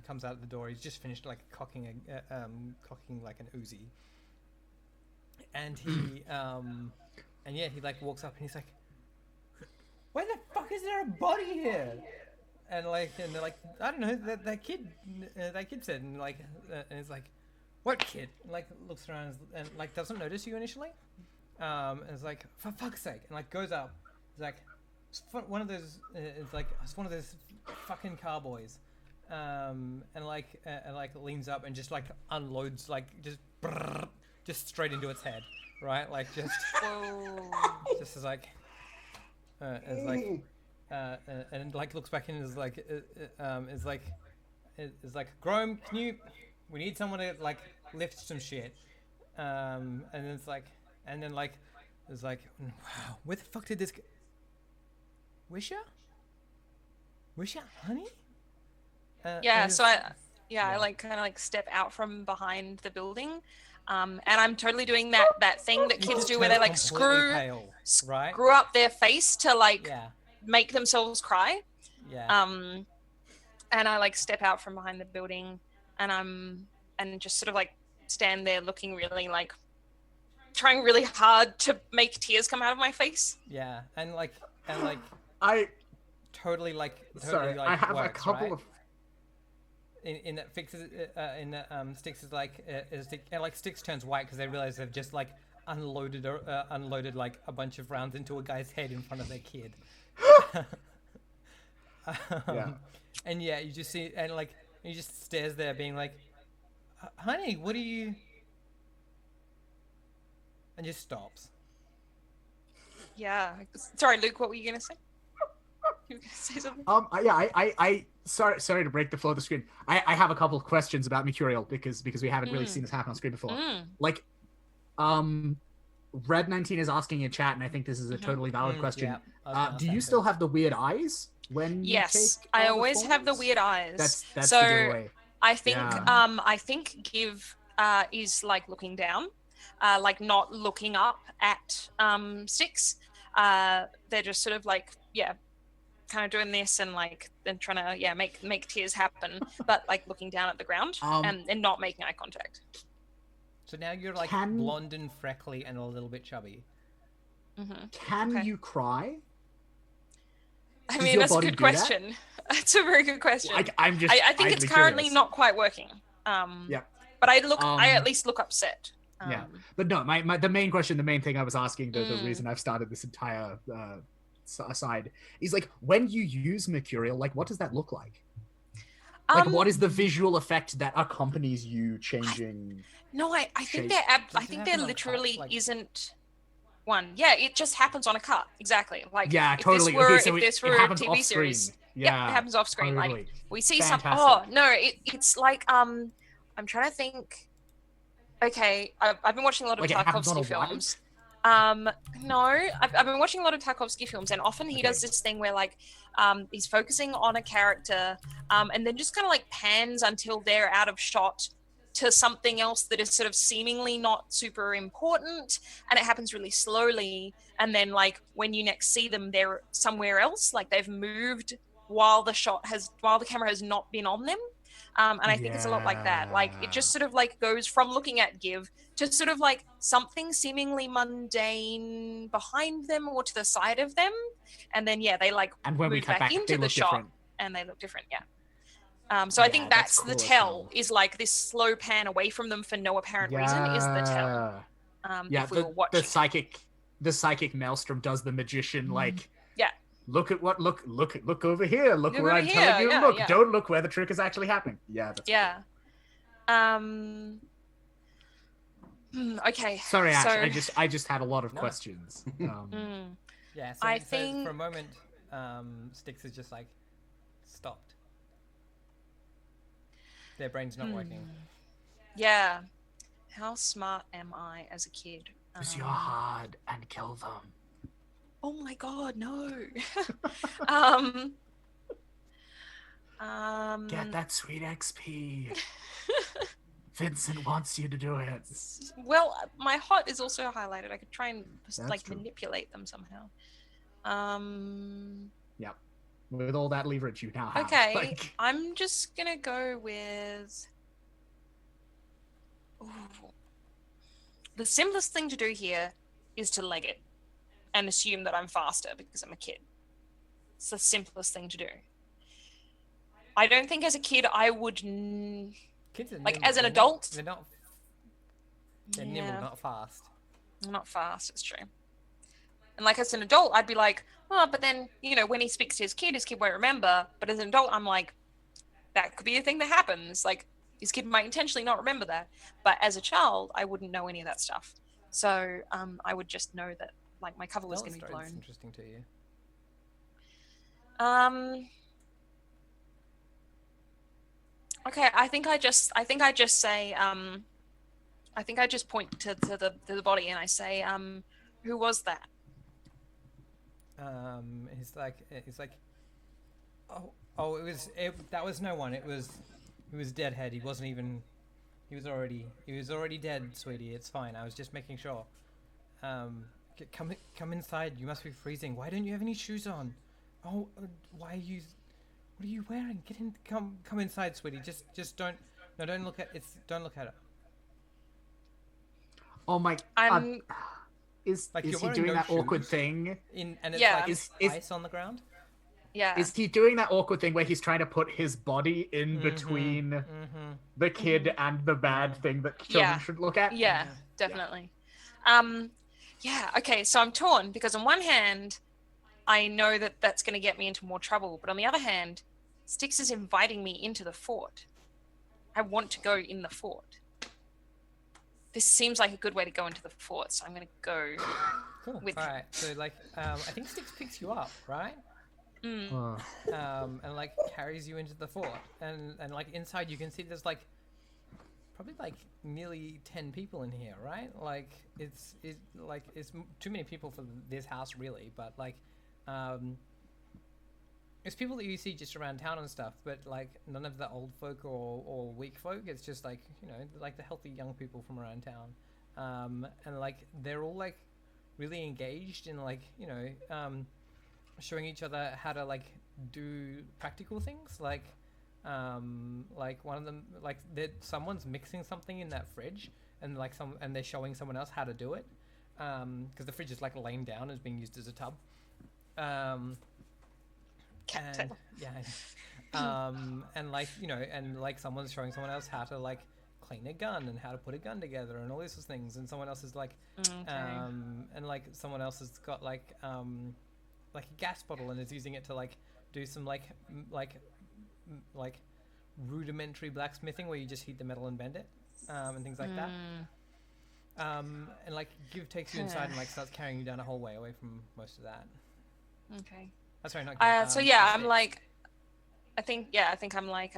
comes out the door. He's just finished like cocking like an Uzi, and he and yeah, he like walks up and he's like, "Why the fuck is there a body here?" And they're like, "I don't know, that kid said," and and it's like, "What kid?" And like looks around and like doesn't notice you initially, and it's like, "For fuck's sake!" And like goes up, it's like, it's one of those fucking cowboys, and leans up and just like unloads just straight into its head. Right, like just as like, and like looks back in and is like, Grome, we need someone to like lift some shit, and then it's like, wow, where the fuck did this Wisher, honey? Yeah, so I like kind of like step out from behind the building. And I'm totally doing that thing that kids do where they like screw up their face to like make themselves cry. Yeah. And I like step out from behind the building and just sort of like stand there looking really like trying really hard to make tears come out of my face. Yeah. And I have a couple of in that fixes in that Sticks is like Sticks turns white because they realize they've just like unloaded like a bunch of rounds into a guy's head in front of their kid. Yeah. And yeah, you just see and like he just stares there, being like, "Honey, what are you?" And just stops. Yeah. Sorry, Luke. What were you gonna say? You were gonna say something? I sorry to break the flow of the screen. I have a couple of questions about Mercurial because we haven't really seen this happen on screen before. Like, Red 19 is asking in chat, and I think this is a totally valid question. Yeah, do you still have the weird eyes when you Yes, take I the always have the forms? weird eyes. That's so the giveaway. I think Yeah. I think Give is like looking down, like not looking up at Sticks. They're just sort of like kind of doing this and like then trying to make tears happen, but like looking down at the ground and not making eye contact. So now you're like blonde and freckly and a little bit chubby. Can you cry? I mean, that's a good question. That's a very good question. I think it's currently not quite working. Yeah. But I at least look upset. Yeah. But no, the main question, the main thing I was asking, the reason I've started this entire aside is like, when you use Mercurial, like, what does that look like? Like, what is the visual effect that accompanies you changing? I think there literally isn't one. Yeah, it just happens on a cut. Exactly. Like, yeah, if totally. If this were a TV series, yeah, it happens off screen. Totally. Like, we see something. Oh no, it's like I'm trying to think. Okay, I've been watching a lot of Tarkovsky films. No, I've been watching a lot of Tarkovsky films, and often he does this thing where like he's focusing on a character and then just kind of like pans until they're out of shot to something else that is sort of seemingly not super important, and it happens really slowly, and then like when you next see them, they're somewhere else, like they've moved while the camera has not been on them. And I think it's a lot like that. Like, it just sort of like goes from looking at Give to sort of like something seemingly mundane behind them or to the side of them, and then they like move back into the shot different. And they look different. So I think that's cool. The tell is like this slow pan away from them for no apparent reason is the tell. If we were watching the psychic maelstrom does the magician like look over here, look where I'm telling you look. Don't look where the trick is actually happening. Okay, sorry Ash, I just had a lot of questions. I think for a moment Sticks is just like stopped. Their brain's not working. Yeah. How smart am I as a kid? Use your hard and kill them. Oh my god, no. Get that sweet XP. Vincent wants you to do it. Well, my hot is also highlighted. I could try and manipulate them somehow. Yep. With all that leverage you now have. Okay, I'm just gonna go with... Ooh. The simplest thing to do here is to leg it and assume that I'm faster because I'm a kid. It's the simplest thing to do. I don't think as a kid I would... Kids are like, nimble. as an adult... They're nimble, not fast. Not fast, it's true. And like as an adult, I'd be like, oh, but then, when he speaks to his kid won't remember. But as an adult, I'm like, that could be a thing that happens. Like, his kid might intentionally not remember that. But as a child, I wouldn't know any of that stuff. So I would just know that, like, my cover was going to be blown. That's interesting to you. Okay, I think I just say, I think I just point to the body and I say, who was that? He's like, that was no one. It was Deadhead. He was already dead, sweetie. It's fine. I was just making sure. Come inside. You must be freezing. Why don't you have any shoes on? Oh, what are you wearing? Get in. Come inside, sweetie. Just don't look at it. Don't look at it. Oh my. Is he doing that awkward thing? And it's like ice on the ground? Yeah. Is he doing that awkward thing where he's trying to put his body in between the kid and the bad thing that children should look at? Yeah, definitely. Yeah, okay, so I'm torn because on one hand, I know that that's going to get me into more trouble, but on the other hand, Styx is inviting me into the fort. I want to go in the fort. This seems like a good way to go into the fort, so I'm going to go Cool. with... All right. So like, I think Styx picks you up, right? And like carries you into the fort, and like inside you can see there's like probably like nearly 10 people in here, right? Like it's too many people for this house really, but like it's people that you see just around town and stuff, but like none of the old folk or weak folk. It's just like, you know, like the healthy young people from around town, and like they're all like really engaged in like, you know, showing each other how to like do practical things, like one of them, like someone's mixing something in that fridge, and like they're showing someone else how to do it, because the fridge is like laying down, is being used as a tub. And like, you know, and like someone's showing someone else how to like clean a gun and how to put a gun together and all these things, and someone else is like and like someone else has got like a gas bottle and is using it to like do some like rudimentary blacksmithing where you just heat the metal and bend it, and things like that. And like Give takes you inside and like starts carrying you down a hallway away from most of that. Okay. That's right. Not so yeah, I'm like, I think I'm like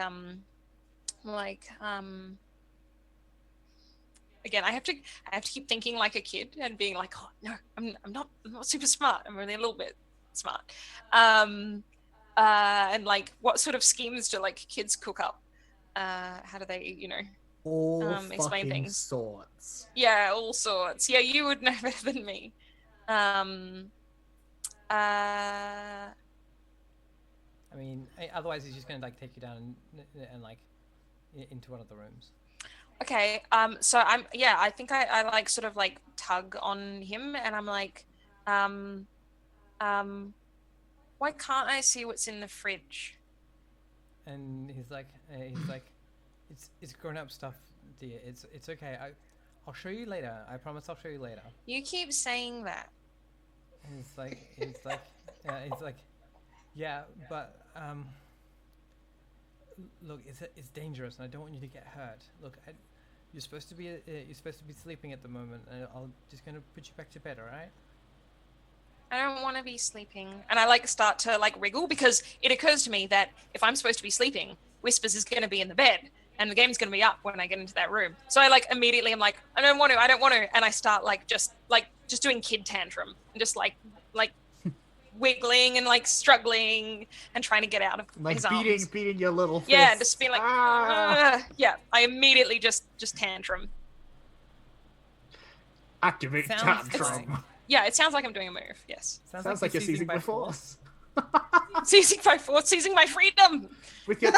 again, I have to keep thinking like a kid and being like, oh no, I'm not super smart. I'm only a little bit smart. And like, what sort of schemes do like kids cook up? How do they, you know, all explain things? Sorts. Yeah, all sorts. Yeah, you would know better than me. I mean, otherwise he's just gonna like take you down and like into one of the rooms. Okay. So I think I like sort of like tug on him, and I'm like, why can't I see what's in the fridge? And he's like, it's grown up stuff, dear. It's okay. I'll show you later. I promise I'll show you later. You keep saying that. And he's like, yeah, but look, it's dangerous, and I don't want you to get hurt. Look, you're supposed to be sleeping at the moment, and I'm just gonna put you back to bed, all right? I don't want to be sleeping. And I like start to like wriggle, because it occurs to me that if I'm supposed to be sleeping, Whispers is going to be in the bed and the game's going to be up when I get into that room. So I like immediately I'm like, I don't want to. And I start like just doing kid tantrum and just like wiggling and like struggling and trying to get out of like his arms. beating your little fists. Yeah, just being like, yeah. I immediately just tantrum. Activate tantrum. Yeah, it sounds like I'm doing a move. Yes. Sounds like you're seizing by force. Seizing by force, seizing my freedom. With your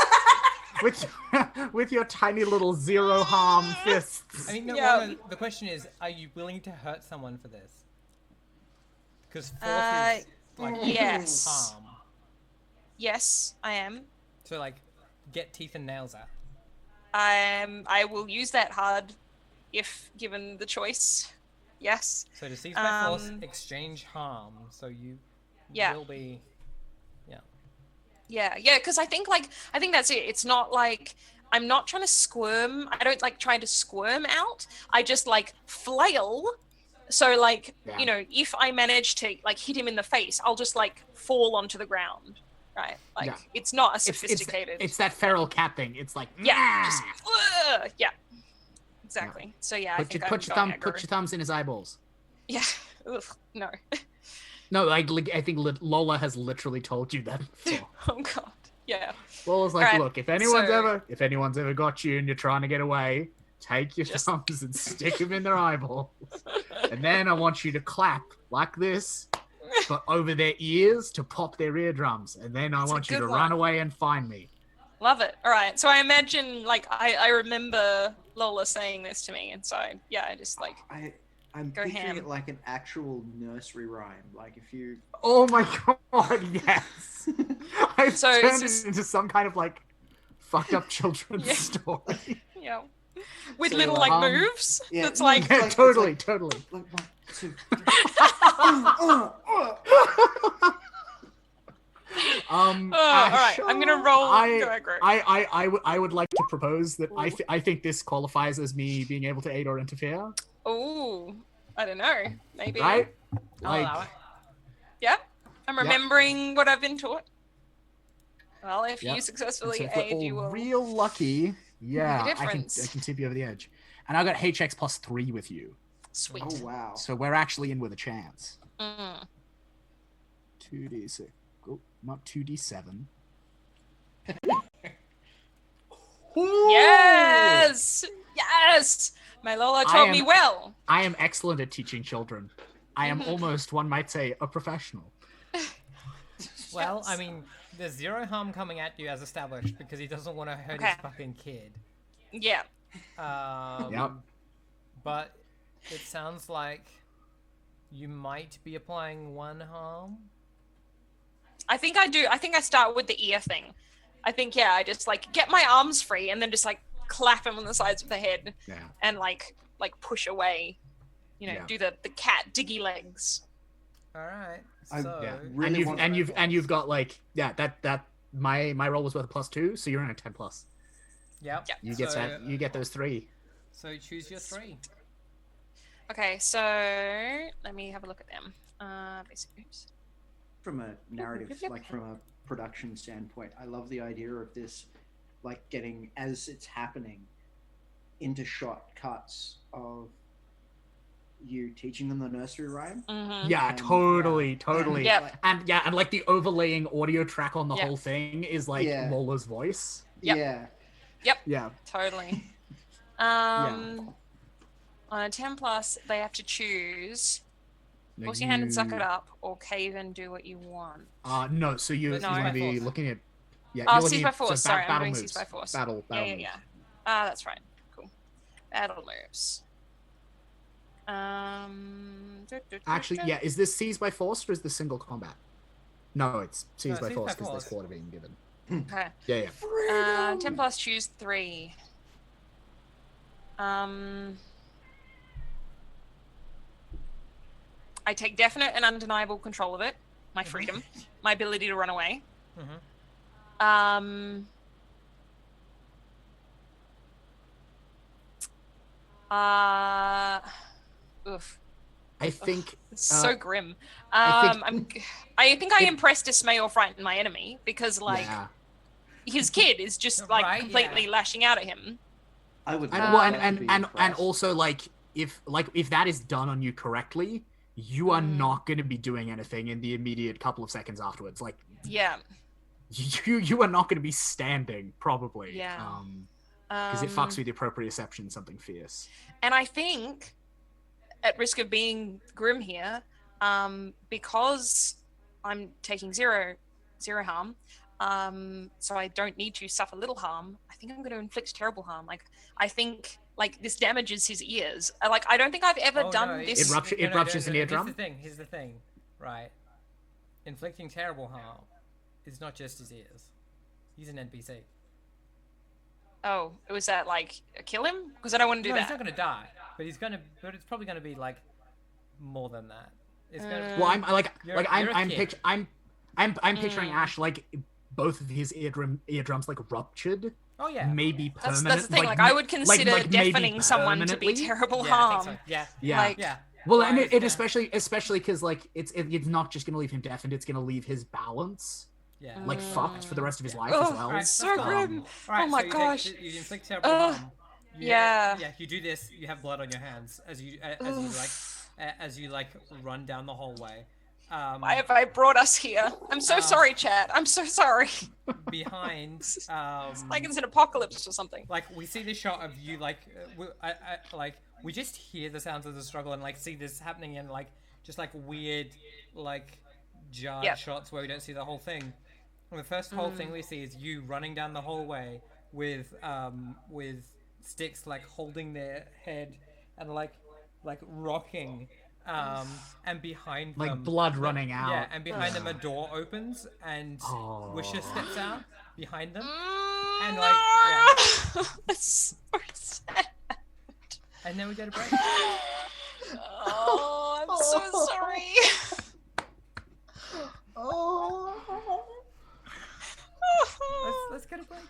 with your tiny little zero harm fists. I mean, no, the question is, are you willing to hurt someone for this? Because force is like yes. harm. Yes, I am. So like, get teeth and nails out. I will use that hard if given the choice. Yes. So to seize by force, exchange harm. So you will be. Yeah, because I think that's it. It's not like I'm not trying to squirm. I don't like trying to squirm out. I just like flail. So like, you know, if I manage to like hit him in the face, I'll just like fall onto the ground. Right? Like it's not a sophisticated. It's that feral cat thing. It's like just exactly. Yeah. So yeah, put your thumbs in his eyeballs. Yeah. Ugh, no. No, I think Lola has literally told you that before. Oh god. Yeah. Lola's like, look, if anyone's ever got you and you're trying to get away, take your thumbs and stick them in their eyeballs. And then I want you to clap like this, but over their ears to pop their eardrums. And then I want you to run away and find me. Love it. All right. So I imagine, like, I remember Lola saying this to me. And so, I just, like, I'm picturing it like an actual nursery rhyme. Like, if you... Oh, my God, yes. I've So turned it's it into some kind of like fucked up children's Yeah. story. yeah, with So, little like um, moves. yeah, That's no, like it's Yeah, like- totally, it's totally. Like 1, 2, 3. All right. I'm gonna roll. Go aggro. I would like to propose that I think this qualifies as me being able to aid or interfere, Oh, I don't know. Maybe. right? I'll allow it. Yeah. I'm remembering what I've been taught. Well, if Yep. you successfully So if we're aid, all you will. real lucky, yeah, I difference. can tip you over the edge. And I got HX plus 3 with you, Sweet. Oh wow. so we're actually in with a chance. Mm. 2d6, oh, not 2d7. Yes. Yes. My Lola taught me well. I am excellent at teaching children. I am almost, one might say, a professional. Well, I mean, there's zero harm coming at you as established because he doesn't want to hurt Okay. his fucking kid. Yeah. Yep. But it sounds like you might be applying 1 harm. I think I do. I think I start with the ear thing. I think, yeah, I just like get my arms free and then just like clap him on the sides of the head Yeah. and like push away. You know, Yeah. do the cat diggy legs. All right. I- So Yeah. Really and you've got like that my roll was worth a +2, so you're in a 10 plus. Yep. Yeah. You get those 3. So choose your 3. Okay, so let me have a look at them. Basic moves. From a narrative, Yep. like from a production standpoint, I love the idea of this, like getting as it's happening into shot cuts of you teaching them the nursery rhyme. Mm-hmm. Yeah, And- totally. Yep. And like the overlaying audio track on the Yep. whole thing is like Yeah. Lola's voice. Yep. Yeah. Yeah. Totally. On a 10 plus, they have to choose force your hand and suck it up, or cave and do what you want. No, so you No. want to be Force. looking at Oh, you're looking seize by at- force. so Sorry, I'm battle doing moves. seize by force. Battle Yeah. moves. That's right. Cool. Battle moves. Actually, yeah, is this seize by force or is this single combat? No, it's seize No, by seize force by because there's force. quarter being given. Okay. Yeah. 10 plus, choose 3. I take definite and undeniable control of it. My freedom, my ability to run away. Mm-hmm. Oof. I think It's so grim. I I think I impress, dismay, or frighten my enemy because, like, yeah. his kid is just like Right, completely yeah. lashing out at him. I would. And, love well, to be and impressed. also like if that is done on you correctly, you are not going to be doing anything in the immediate couple of seconds afterwards. Like Yeah. you are not going to be standing probably. Yeah. Because it fucks with your proprioception something fierce. And I think, at risk of being grim here, because I'm taking zero harm, so I don't need to suffer little harm. I think I'm going to inflict terrible harm. Like, I think like this damages his ears. Like, I don't think I've ever done this. It ruptures an eardrum? Here's the thing, right? Inflicting terrible harm is not just his ears. He's an NPC. Oh, was that like kill him? Because I don't want to do No, that. he's not gonna die, but it's probably gonna be like more than that. It's gonna. Well, I'm like You're a kid. I'm picturing Ash like both of his eardrums like ruptured. Oh yeah. Maybe permanent. That's the thing. Like, I would consider like maybe deafening someone to be permanently? terrible Yeah, I harm. think so. Yeah. Yeah. Like, Yeah. Well, Well, and I it was especially because like it's not just gonna leave him deafened. It's gonna leave his balance Yeah. like fucked for the rest of his life Oh, as well. Alright, so let's go. grim. Alright, Oh my so you gosh. you inflict terrible harm. Yeah. Yeah. You do this. You have blood on your hands as you as you run down the hallway. Why have I brought us here? I'm so sorry, Chad. I'm so sorry. Behind Like it's an apocalypse or something. like we see the shot of you we just hear the sounds of the struggle and like see this happening in like just like weird like jarred Yep. shots where we don't see the whole thing. And the first whole thing we see is you running down the hallway with sticks like holding their head and like rocking and behind like them, blood running out. Yeah, and behind them a door opens and Wisher steps out behind them, and like That's so sad. and then we go to break. Oh, I'm so sorry. Oh. Let's get a break.